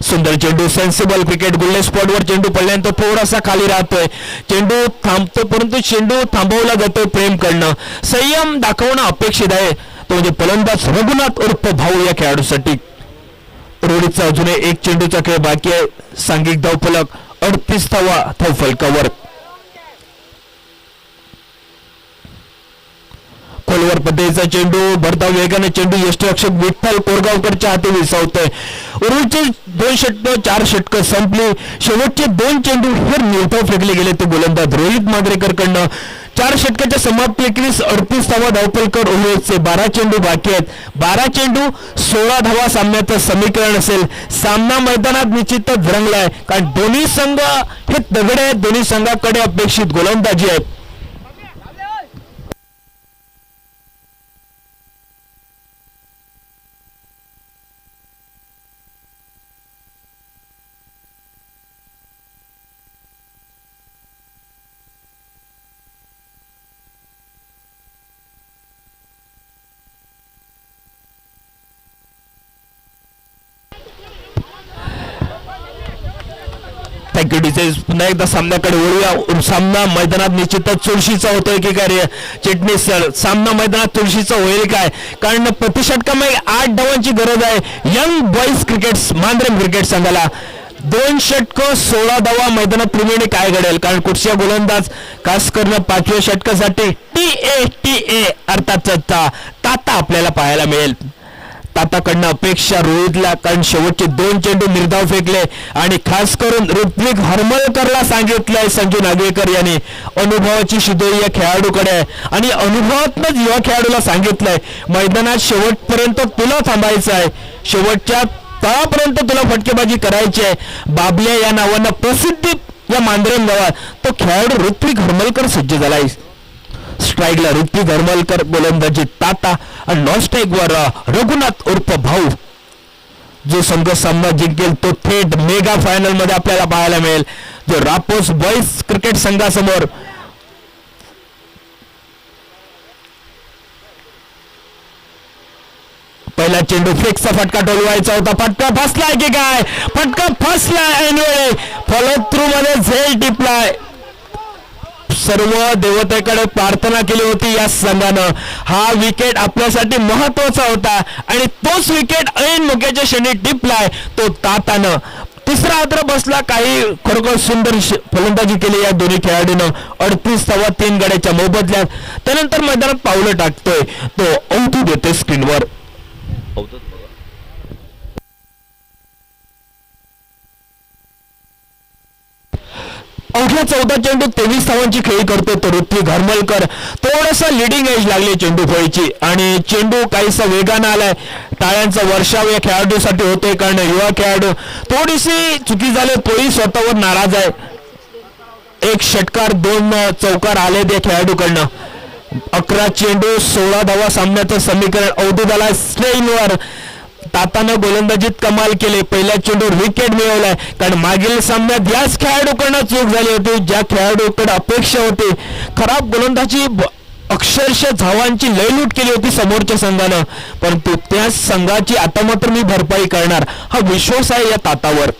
सुंदर चेंडू, सेन्सिबल क्रिकेट. गुल्ले स्पॉटवर चेंडू पडल्यानंतर थोडासा खाली राहतोय, चेंडू थांबतो परंतु चेंडू थांबवला जातोय प्रेमकडनं. संयम दाखवणं अपेक्षित आहे, तो म्हणजे फलंदाज रघुनाथ उर्फ भाऊ या खेळाडूसाठी. रोडीचा अजूनही 1 चेंडूचा खेळ बाकी आहे. सांघिक धावफलक 38वा धावफलकावर. खोलवर पद्धतीचा चेंडू, भरधाव वेगाने चेंडू यष्टिरक्षक विठ्ठल कोरगावकरच्या हाती विसावतोय. उर्वरितचे 2 षटकं 4 षटकं संपली. शेवटचे 2 चेंडू हे निर्धाव फेकले गेले ते गोलंदाज रोहित मांजरेकरकडनं. 4 षटकाच्या समाप्ती 38वा धावफलकर. उर्वरितचे 12 चेंडू बाकी आहेत. 12 चेंडू 16 धावा सामन्याचं समीकरण असेल. सामना मैदानात निश्चितच रंगलाय, कारण दोन्ही संघ हे दगडे आहेत. दोन्ही संघाकडे अपेक्षित गोलंदाजी आहे. Thank you dishes. पुन्हा एकदा सामन्याकडे वळूया. सामना मैदानात निश्चितच चुरशीचा होतोय की काय रे चिटणीस सर? सामना मैदानात चुरशीचा होईल काय? कारण प्रतिषटकामध्ये 8 धावांची गरज आहे यंग बॉईज क्रिकेट मांजरेम क्रिकेट संघाला. 2 षटकं 16 धावा मैदानात त्रिवेणी काय घडेल? कारण कुठच्या गोलंदाज खास करून 5व्या षटकासाठी TA अर्थात ताता आपल्याला पाहायला मिळेल. ताताकडनं अपेक्षा रोहितला, कारण शेवटचे 2 चेंडू निर्धाव फेकले आणि खास करून ऋत्विक हरमलकरला सांगितलंय संजू नागवेकर यांनी अनुभवाची शिदोरी या खेळाडूकडे आणि अनुभवातनंच युवा खेळाडूला सांगितलंय मैदानात शेवटपर्यंत तुला थांबायचं आहे, शेवटच्या तळापर्यंत तुला फटकेबाजी करायची आहे. बाबल्या या नावानं प्रसिद्धी या मांजरेम गावात तो खेळाडू ऋत्विक हरमलकर सज्ज झालाय. स्ट्राईकला ऋत्विक हरमलकर, गोलंदाजी ताता आणि नॉन स्ट्राईकवर रघुनाथ उर्फ भाऊ. जो संघ सामना जिंकेल तो थेट मेगा फायनल मध्ये आपल्याला पाहायला मिळेल, जो रापोस बॉईज क्रिकेट संघासमोर. पहिला चेंडू फ्लेक्सचा फटका टोलवायचा होता, फटका फसलाय की काय? फटका फसलाय ऐनवेळी, फॉलोथ्रू मध्ये झेल टिपलाय. सर्व देवतेकडे प्रार्थना केली होती या संघानं. हा विकेट आपल्यासाठी महत्वाचा होता आणि तोच विकेट ऐन मुक्याच्या श्रेणीत टिपलाय तो तातानं. तिसरा आद्र बसला. काही खरोखर सुंदर फलंदाजी केली या दोन्ही खेळाडूंनं 38.3 गड्याच्या मोबदल्यात. त्यानंतर मैदानात पावलं टाकतोय तो औतू देते स्क्रीनवर. अवघ्या 14 चेंडू 23 धावांची खेळी करतो तो ऋत्विक हरमलकर. थोडासा लिडिंग एज लागली चेंडू फळीची आणि चेंडू काहीसा वेगानं आलाय. टाळ्यांचा वर्षाव या खेळाडूसाठी होतोय, कारण युवा खेळाडू थोडीशी चुकी झाली तोही स्वतःवर नाराज आहे. 1 षटकार 2 चौकार आले त्या खेळाडूकडनं. 11 चेंडू 16 धावा सामन्याचं समीकरण अवधूताला स्ट्रेनवर. तातानं गोलंदाजीत कमाल केले. पहिल्या चेंडूवर विकेट मिळवलाय, कारण मागील सामन्यात याच खेळाडूकडनं चूक झाली होती, ज्या खेळाडूकडे अपेक्षा होती. खराब गोलंदाजी अक्षरशः धावांची लयलूट केली होती समोरच्या संघानं, परंतु त्या संघाची आता मात्र मी भरपाई करणार हा विश्वास आहे या तातावर.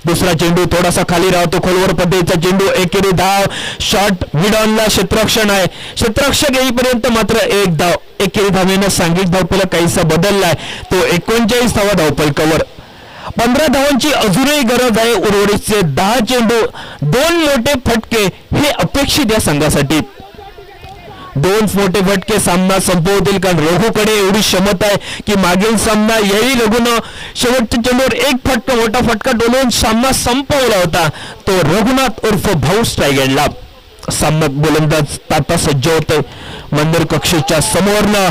दुसरा चेंडू थोडासा खाली राहतो, खोलवर पद्धतीचा चेंडू, एकेरी धाव. शॉट मिडॉनला क्षेत्ररक्षण आहे, क्षेत्ररक्षक येईपर्यंत मात्र 1 धाव. एकेरी धावेनं सांघिक धावफलक काहीसा बदललाय, तो 39 धावफलकावर. 15 धावांची अजूनही गरज आहे. उर्वरितचे 10 चेंडू 2 मोठे फटके हे अपेक्षित या संघासाठी. दोन मोठे फटके सामना संपवतील, कारण रघुकडे एवढी क्षमता आहे की मागील सामना याही रघुनं शेवटच्या चेंडूवर एक फटका मोठा फटका डोलवून सामना संपवला होता. तो रघुनाथ उर्फ भाऊ स्ट्रायगेंडला. सामना गोलंदाज ताता सज्ज होते. मंदिर कक्षेच्या समोरनं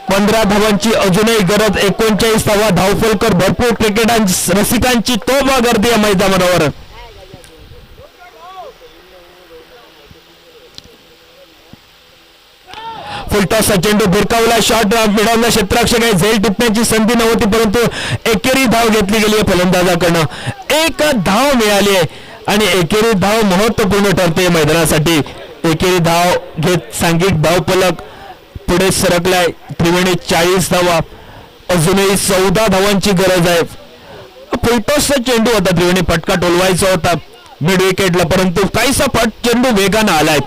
15 धावांची अजूनही गरज. 39 धावा धावफलकर भरपूर क्रिकेट रसिकांची तोबा गर्दी या मैदानावर. फुलटॉसचा चेंडू भिरकावला, शॉट मिळवला, क्षेत्ररक्षक आहे, झेल टिपण्याची संधी नव्हती परंतु एकेरी धाव घेतली गेली आहे फलंदाजाकडनं. एक धाव मिळाली आहे आणि एकेरी धाव महत्वपूर्ण ठरते मैदानासाठी. एकेरी धाव घेत सांघिक धावफलक पुढे सरकलाय. त्रिवेणी 40 धावा, अजूनही 14 धावांची गरज आहे. फुलटॉसचा चेंडू होता, त्रिवेणी फटका टोलवायचा होता मिड विकेटला, परंतु काहीसा चेंडू वेगानं आलाय.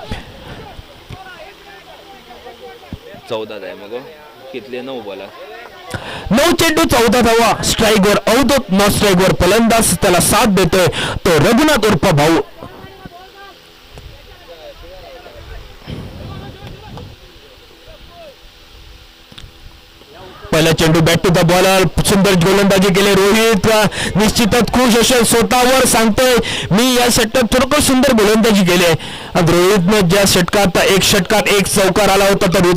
14 आहे मग कितले 9 बोला 9 चेंडू 14 धावा. स्ट्राईकवर अवधूत, नॉन स्ट्राईकवर फलंदाज त्याला साथ देतोय तो रघुनाथ उर्फ भाऊ. पहिला चेंडू बॅट टू द बॉलर, सुंदर गोलंदाजी केली. रोहित निश्चितच खुश असेल, स्वतःवर सांगतोय मी या षटकात थोडं सुंदर गोलंदाजी केली आहे. रोहितनं ज्या षटकात एक षटकात एक चौकार आला होता तर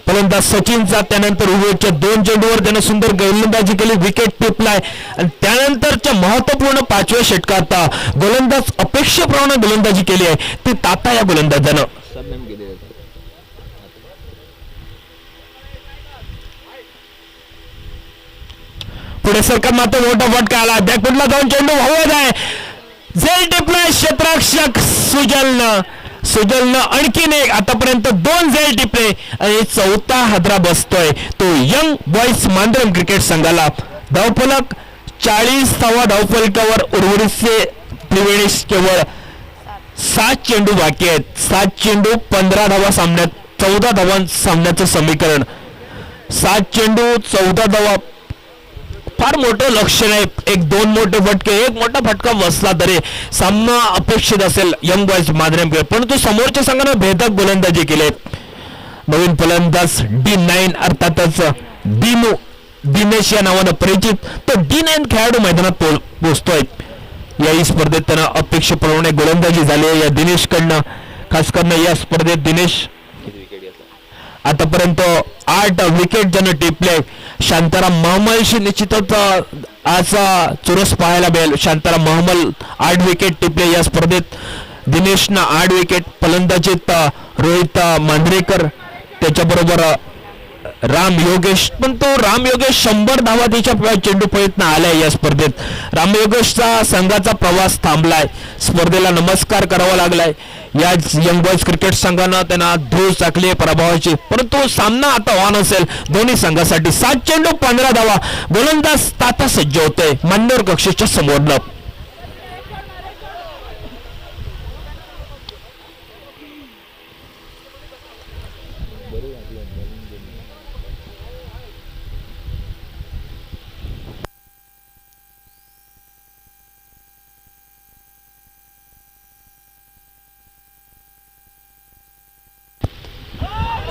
फलंदाज सचिनचा, त्यानंतर उभेच्या 2 चेंडूवर त्यानं सुंदर गोलंदाजी केली, विकेट टिपलाय. आणि त्यानंतरच्या महत्वपूर्ण 5व्या षटकात गोलंदाज अपेक्षेप्रमाणे गोलंदाजी केली आहे ती ताता या गोलंदाजानं. पुढे सरकार मात्र मोठा फटका आला, बॅकफुटला जाऊन चेंडू हवेत आहे, झेल टिपलाय क्षेत्ररक्षक सुजलनं आणखीन एक, आतापर्यंत 2 झेल टिपले आणि 4था हादरा बसतोय तो यंग बॉईज मांद्रम क्रिकेट संघाला. धावफलक 40 धावा धावफलकावर. उर्वरितचे त्रिवेणी केवळ 7 चेंडू बाकी आहेत. 7 चेंडू 15 धावा सामन्यात, 14 धावा सामन्याचं समीकरण. 7 चेंडू 14 धावा फार मोठं लक्षण आहे. 1-2 मोठे फटके, एक मोठा फटका बसला तरी सामना अपेक्षित असेल यंग बॉईज मांद्रम, परंतु समोरच्या संघानं भेदक गोलंदाजी केली. नवीन फलंदाज D9 अर्थातच दिनेश या नावानं परिचित तो D9 खेळाडू मैदानात पोहोचतोय. याही स्पर्धेत त्यानं अपेक्षेप्रमाणे गोलंदाजी झाली आहे या दिनेशकडनं. खास करून या स्पर्धेत दिनेश आतापर्यंत 8 विकेट ज्यानं टिपले. शांताराम महमलशी निश्चितच आज चुरस पाहायला मिळेल. शांताराम महमल 8 विकेट टिपले या स्पर्धेत. दिनेशनं 8 विकेट. फलंदाजीत रोहित मांजरेकर, त्याच्याबरोबर राम योगेश, पण तो राम योगेश 100 धावा तिच्या चेंडू प्रयत्न आलाय या स्पर्धेत. राम योगेशचा संघाचा प्रवास थांबलाय, स्पर्धेला नमस्कार करावा लागलाय. या यंग बॉईज क्रिकेट संघानं त्यांना धूळ टाकली पराभवाची, परंतु सामना आता ऑन असेल दोन्ही संघासाठी. 7 चेंडू 15 धावा. गोलंदाज ताता सज्ज होतोय मान्यवर कक्षेच्या समोरनं.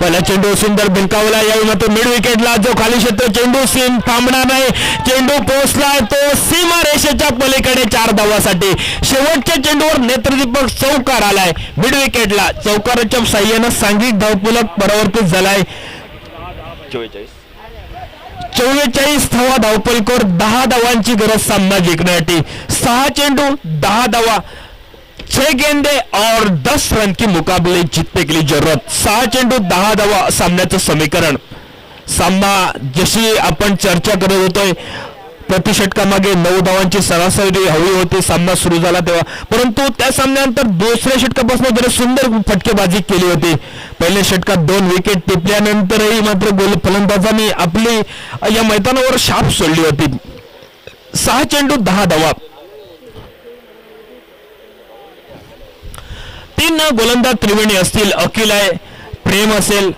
पहिला चेंडू सुंदर भिंकावला, यावेळी मात्र मिड विकेटला जो खाली क्षेत्र चेंडू सीम थांबणार नाही. चेंडू पोहोचलाय तो सीमा रेषेच्या पलीकडे 4 धावासाठी. शेवटच्या चेंडूवर नेत्रदीपक चौकार आलाय मिड विकेटला. चौकाराच्या साह्यानं सांघिक धावफलक परावर्तित झालाय. 44 धावा धावफलकावर. 10 धावांची गरज सामना जिंकण्यासाठी. 6 चेंडू 10 धावा, 6 गेंदे और 10 रन की मुकाबले जीतने के लिए जरूरत. 6 चेंडू 10 धावा सामन्याचं समीकरण. सामना जशी आपण चर्चा करत होतोय प्रति षटकामागे 9 धावांची सरासरी हवी होती सामना सुरू झाला तेव्हा, परंतु त्या सामन्यानंतर दुसऱ्या षटकापासून ज्याने सुंदर फटकेबाजी केली होती. पहिल्या षटकात 2 विकेट टिपल्यानंतरही मात्र फलंदाजांनी आपली या मैदानावर छाप सोडली होती. 6 चेंडू 10 धावा. 3 गोलंदाज त्रिवेणी असतील. अखिल आहे, प्रेम असेल,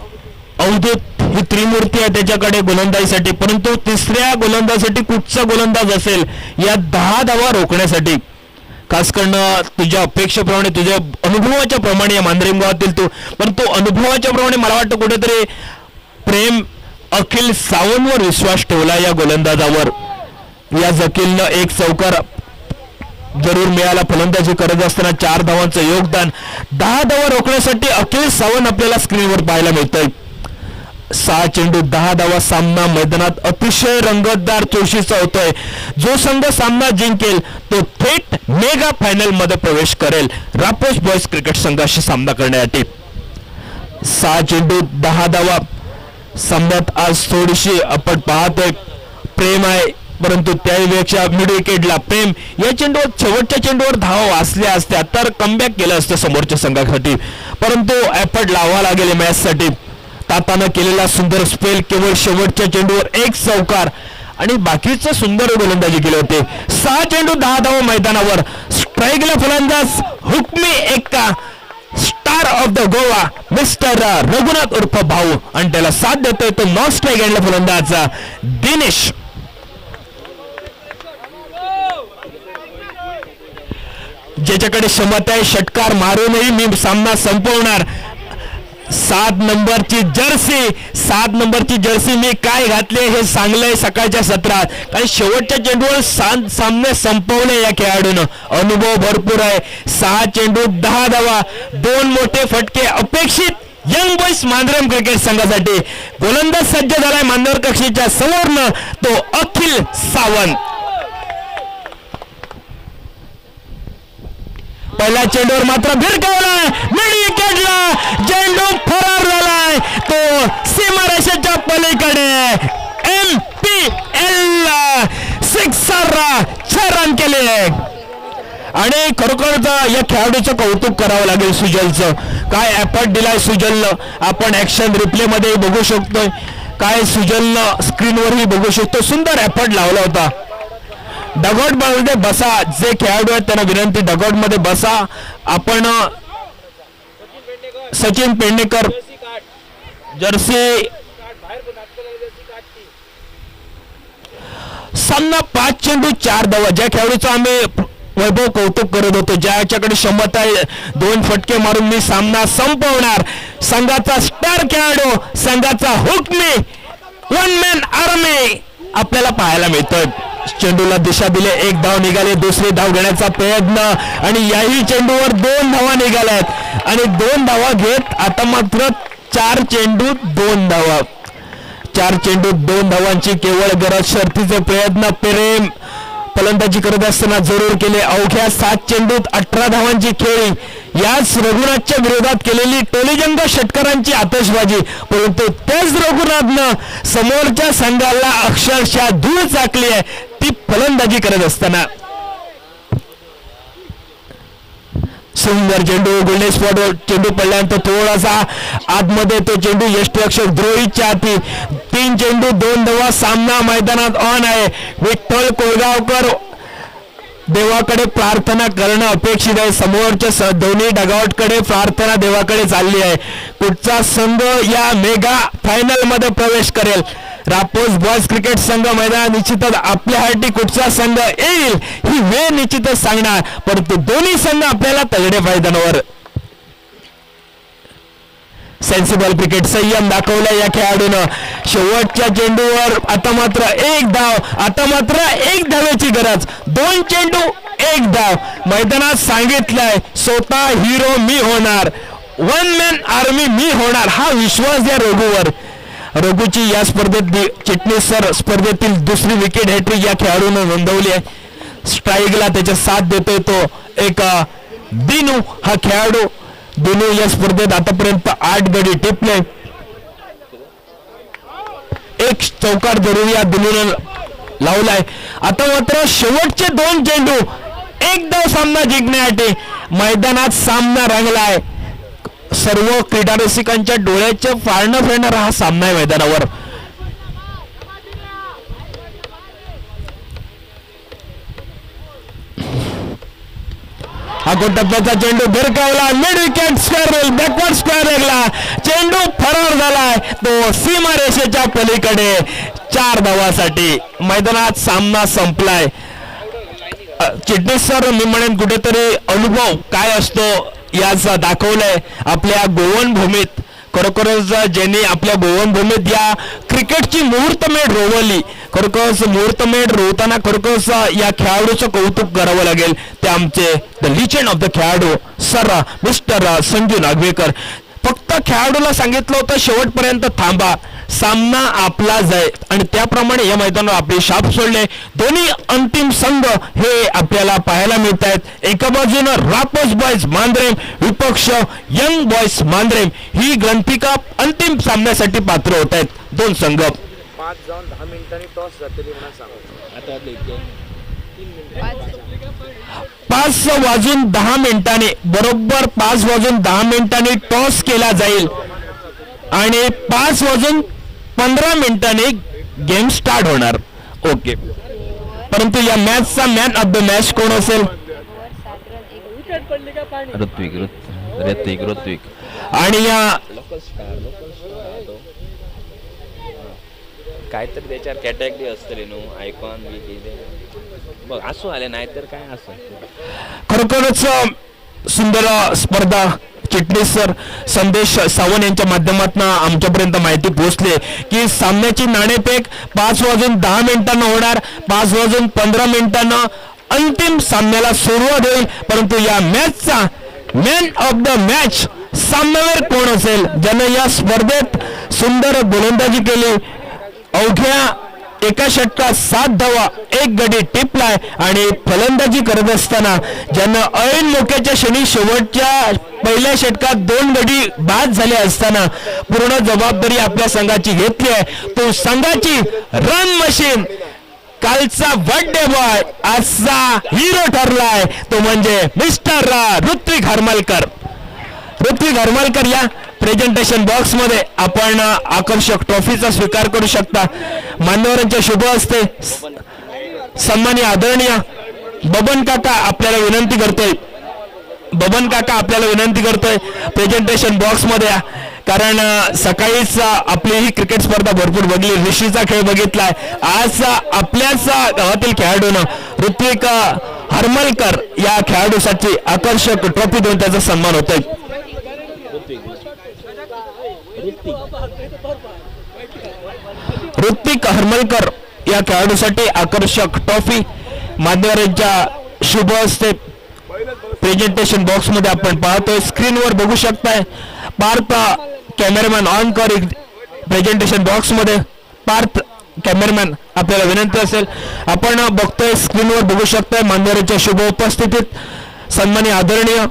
अवधूत ही त्रिमूर्ती आहे त्याच्याकडे गोलंदाजीसाठी, परंतु तिसऱ्या गोलंदाजासाठी कुठचा गोलंदाज असेल या 10 धावा रोखण्यासाठी. खास करणं तुझ्या अपेक्षेप्रमाणे तुझ्या अनुभवाच्या प्रमाणे या मांजरेम गावातील तू, पण तो अनुभवाच्या प्रमाणे मला वाटतं कुठेतरी प्रेम अखिल सावंतवर विश्वास ठेवला या गोलंदाजावर. या जकीलनं एक चौकार जरूर मिळाला. फलंदाजी करत असताना 4 धावांचं योगदान. 10 धावा रोखण्यासाठी अखिल सावंत आपल्याला स्क्रीनवर पाहायला मिळतंय. 6 चेंडू 10 धावा. सामना मैदानात अतिशय रंगतदार चुरशीचा होतोय. जो संघ सामना जिंकेल तो थेट मेगा फायनल मध्ये प्रवेश करेल रापोस बॉयज क्रिकेट संघाशी सामना करण्यासाठी. 6 चेंडू 10 धावा. सामन्यात आज थोडीशी आपण पाहतोय प्रेम आहे, परंतु त्यापेक्षा मिड विकेटला प्रेम या चेंडूवर शेवटच्या चेंडूवर धावा वाचल्या असत्या तर कमबॅक केलं असतं समोरच्या संघासाठी, परंतु एफर्ट लावावा लागेल मॅचसाठी. तातानं केलेला सुंदर स्पेल, केवळ शेवटच्या चेंडूवर एक चौकार आणि बाकीचं सुंदर गोलंदाजी केली होते. 6 चेंडू 10 धावा मैदानावर. स्ट्राईकला फलंदाज हुकमी Ekka, star of the Goa mister Raghunath उर्फ भाऊ, आणि त्याला साथ देतोय तो नॉन स्ट्राईक एंडला फलंदाज दिनेश. ज्याच्याकडे क्षमता आहे षटकार मारूनही मी सामना संपवणार. 7 नंबरची जर्सी मी काय घातले हे सांगलंय सकाळच्या सत्रात, कारण शेवटच्या चेंडूवर सामने संपवले या खेळाडूनं. अनुभव भरपूर आहे. 6 चेंडू 10 धावा. 2 मोठे फटके अपेक्षित यंग बॉईज मांजरेम क्रिकेट संघासाठी. गोलंदाज सज्ज झालाय मान्यवर कक्षेच्या समोरनं तो अखिल सावंत. पहिल्या चेंडूवर मात्र भिरकावलाय मिड विकेटला. चेंडू फरार झालाय तो सीमारेषेच्या पलीकडे. MPL 6 रन केले आणि खरोखर या खेळाडूचं कौतुक करावं लागेल. सुजलचं काय एफर्ट दिलाय सुजलनं. आपण ऍक्शन रिप्ले मध्ये बघू शकतोय काय सुजलनं स्क्रीनवरही बघू शकतो. सुंदर एफर्ट लावला होता. डगआउट मध्ये बसा. जे खेळाडू आहेत त्यांना विनंती डगआउट मध्ये बसा. आपण सचिन पेडणेकर जर्सी. सामना 5 चेंडू 4 धावा. ज्या खेळाडूचा आम्ही वैभव कौतुक करत होतो, ज्याच्याकडे क्षमता आहे 2 फटके मारून मी सामना संपवणार, संघाचा स्टार खेळाडू, संघाचा हुकमी, 1 मॅन आर्मी आपल्याला पाहायला मिळतोय. चेंडूला दिशा दिले. 1 धाव निघाले. दुसरी धाव घेण्याचा प्रयत्न आणि याही चेंडूवर 2 धावा निघाल्यात आणि 2 धावा घेत आता मात्र 4 चेंडू 2 धावा. 4 चेंडू 2 धावांची केवळ गरज. शर्तीचे प्रयत्न प्रेम फलंदाजी करत असताना जरूर केले. अवघ्या 7 चेंडूत 18 धावांची खेळी. याच रघुनाथच्या विरोधात केलेली टोलीजंग षटकारांची आतषबाजी, परंतु त्याच रघुनाथनं समोरच्या संघाला अक्षरशः धूळ चाकली आहे ती फलंदाजी करत असताना. सुंदर चेंडू गोल्डन स्पॉटवर चेंडू पडल्यानंतर थोडासा आतमध्ये तो चेंडू यष्टीरक्षक द्रोहीच्या हाती. 3 चेंडू 2 धावा. सामना मैदानात ऑन आहे. विठ्ठल कोळगावकर देवाकडे प्रार्थना करणं अपेक्षित आहे. समोरच्या दोन्ही डगआउटकडे प्रार्थना देवाकडे चालली आहे. कुठचा संघ या मेगा फायनल मध्ये प्रवेश करेल. रापोस बॉयज क्रिकेट संघ मैदानात निश्चितच आपल्यासाठी कुठचा संघ येईल ही वेळ निश्चितच सांगणार, परंतु दोन्ही संघ आपल्याला तगडे मैदानावर. सेन्सिबल क्रिकेट संयम दाखवला या खेळाडूनं. शेवटच्या चेंडूवर आता मात्र 1 धाव. आता मात्र 1 धावेची गरज. 2 चेंडू 1 धाव. मैदानात सांगितलंय स्वतः हिरो मी होणार, 1 मॅन आर्मी मी होणार, हा विश्वास या रघुवर. रघुची या स्पर्धेत चिटणीस सर स्पर्धेतील दुसरी विकेट हॅट्रिक या खेळाडूनं नोंदवली आहे. स्ट्राईकला त्याच्या साथ देतोय तो एक दिनू हा खेळाडू. दिनू या स्पर्धेत आतापर्यंत 8 गडी टिपले. 1 चौकार जरूर या दिनूनं लावलाय. आता मात्र शेवटचे 2 चेंडू 1 धाव सामना जिंकण्यासाठी मैदानात सामना रंगलाय. सर्व क्रीडा रसिकांच्या डोळ्याच्या फाळणं फेडणारा हा सामना आहे मैदानावर. हा टप्प्याचा चेंडू भिरकावला. Mid wicket square, backward square लागला. चेंडू फरार झालाय तो सीमारेषेच्या पलीकडे. 4 धावासाठी मैदानात सामना संपलाय. चिटणीस सर मी म्हणेन कुठेतरी अनुभव काय असतो याचा दाखवलंय आपल्या गोवन भूमीत. खरोखरच ज्यांनी आपल्या गोवन भूमीत या क्रिकेटची मुहूर्तमेढ रोवली, खरोखरच मुहूर्तमेढ रोवताना खरोखरच या खेळाडूचं कौतुक करावं लागेल. ते आमचे द लिजंड ऑफ द खेळाडू सर मिस्टर संजू नागवेकर. फक्त खेळाडूला सांगितलं होतं शेवटपर्यंत थांबा, सामना आपलाच आहे आणि त्याप्रमाणे या मैदानावर आपली शाप सोडले. दोन्ही अंतिम संघ हे आपल्याला पाहायला मिळत आहेत. एका बाजूनं रापोस बॉयज मांद्रेम, विपक्ष यंग बॉयज मांद्रेम. ही ग्रंथिका अंतिम सामन्यासाठी पात्र होत आहेत. दोन संघ 5 जाऊन 10 मिनिटांनी टॉस जातली म्हणून सांगतो. आता 5 वाजून 10 मिनिटांनी बरोबर 5 वाजून 10 मिनिटांनी टॉस केला जाईल आणि 5 वाजून 15 मिनिटांनी गेम स्टार्ट होणार. ओके, परंतु या मॅचचा मॅन ऑफ द मॅच कोण असेल? ऋत्विक आणि या काहीतरी त्याच्यावर कॅटेगरी असतली नो आयकॉन बी बघ असू आले नाही तर काय असं. खरोखरच सुंदर स्पर्धा. चिटणीस सर संदेश सावंत यांच्या माध्यमातून आमच्यापर्यंत माहिती पोहोचली की सामन्याची नाणेफेक 5 वाजून 10 मिनिटांना होणार. 5 वाजून 15 मिनिटांना अंतिम सामन्याला सुरुवात होईल. परंतु या मॅचचा मॅन ऑफ द मॅच सामनावीर कोण असेल? ज्यानं या स्पर्धेत सुंदर गोलंदाजी केली, अवघ्या एका षटकात 7 धावा, 1 गडी टिपलाय आणि फलंदाजी करत असताना ज्यानं ऐन मोक्याच्या क्षणी शेवटच्या पहिल्या षटकात 2 गडी बाद झाले असताना पूर्ण जबाबदारी आपल्या संघाची घेतली आहे. तो संघाची रन मशीन, कालचा बर्थडे बॉय, आजचा हिरो ठरलाय तो म्हणजे मिस्टर ऋत्विक हरमलकर. ऋत्विक हरमलकर या प्रेझेंटेशन बॉक्स मध्ये आपण आकर्षक ट्रॉफीचा स्वीकार करू शकता. मान्यवरांच्या शुभ हस्ते सन्माननीय आदरणीय बबन काका आपल्याला विनंती करतोय प्रेझेंटेशन बॉक्स मध्ये या. कारण सकाळीच आपली ही क्रिकेट स्पर्धा भरपूर बघली, ऋषीचा खेळ बघितलाय. आज आपल्याच गावातील खेळाडूनं ऋत्विक हरमलकर या खेळाडूसाठी आकर्षक ट्रॉफी देऊन त्याचा सन्मान होतोय. ऋत्विक हरमलकर या खेळाडूसाठी आकर्षक ट्रॉफी मान्यवरांच्या शुभ हस्ते प्रेझेंटेशन बॉक्स मध्ये आपण पाहतोय. स्क्रीनवर बघू शकताय. पार्थ कॅमेरामॅन ऑन कर प्रेझेंटेशन बॉक्स मध्ये. पार्थ कॅमेरामॅन आपल्याला विनंती असेल, आपण बघतोय स्क्रीनवर बघू शकताय मान्यवरांच्या शुभ उपस्थितीत सन्माननीय आदरणीय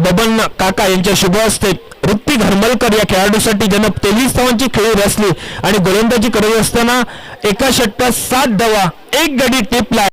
बबन काका यांच्या शुभ हस्ते ऋत्विक हरमलकर या खेळाडूसाठी ज्यानं 23 धावांची खेळी रचली आणि गोलंदाजी करत असताना एका षटकात 7 धावा, 1 गडी टिपला.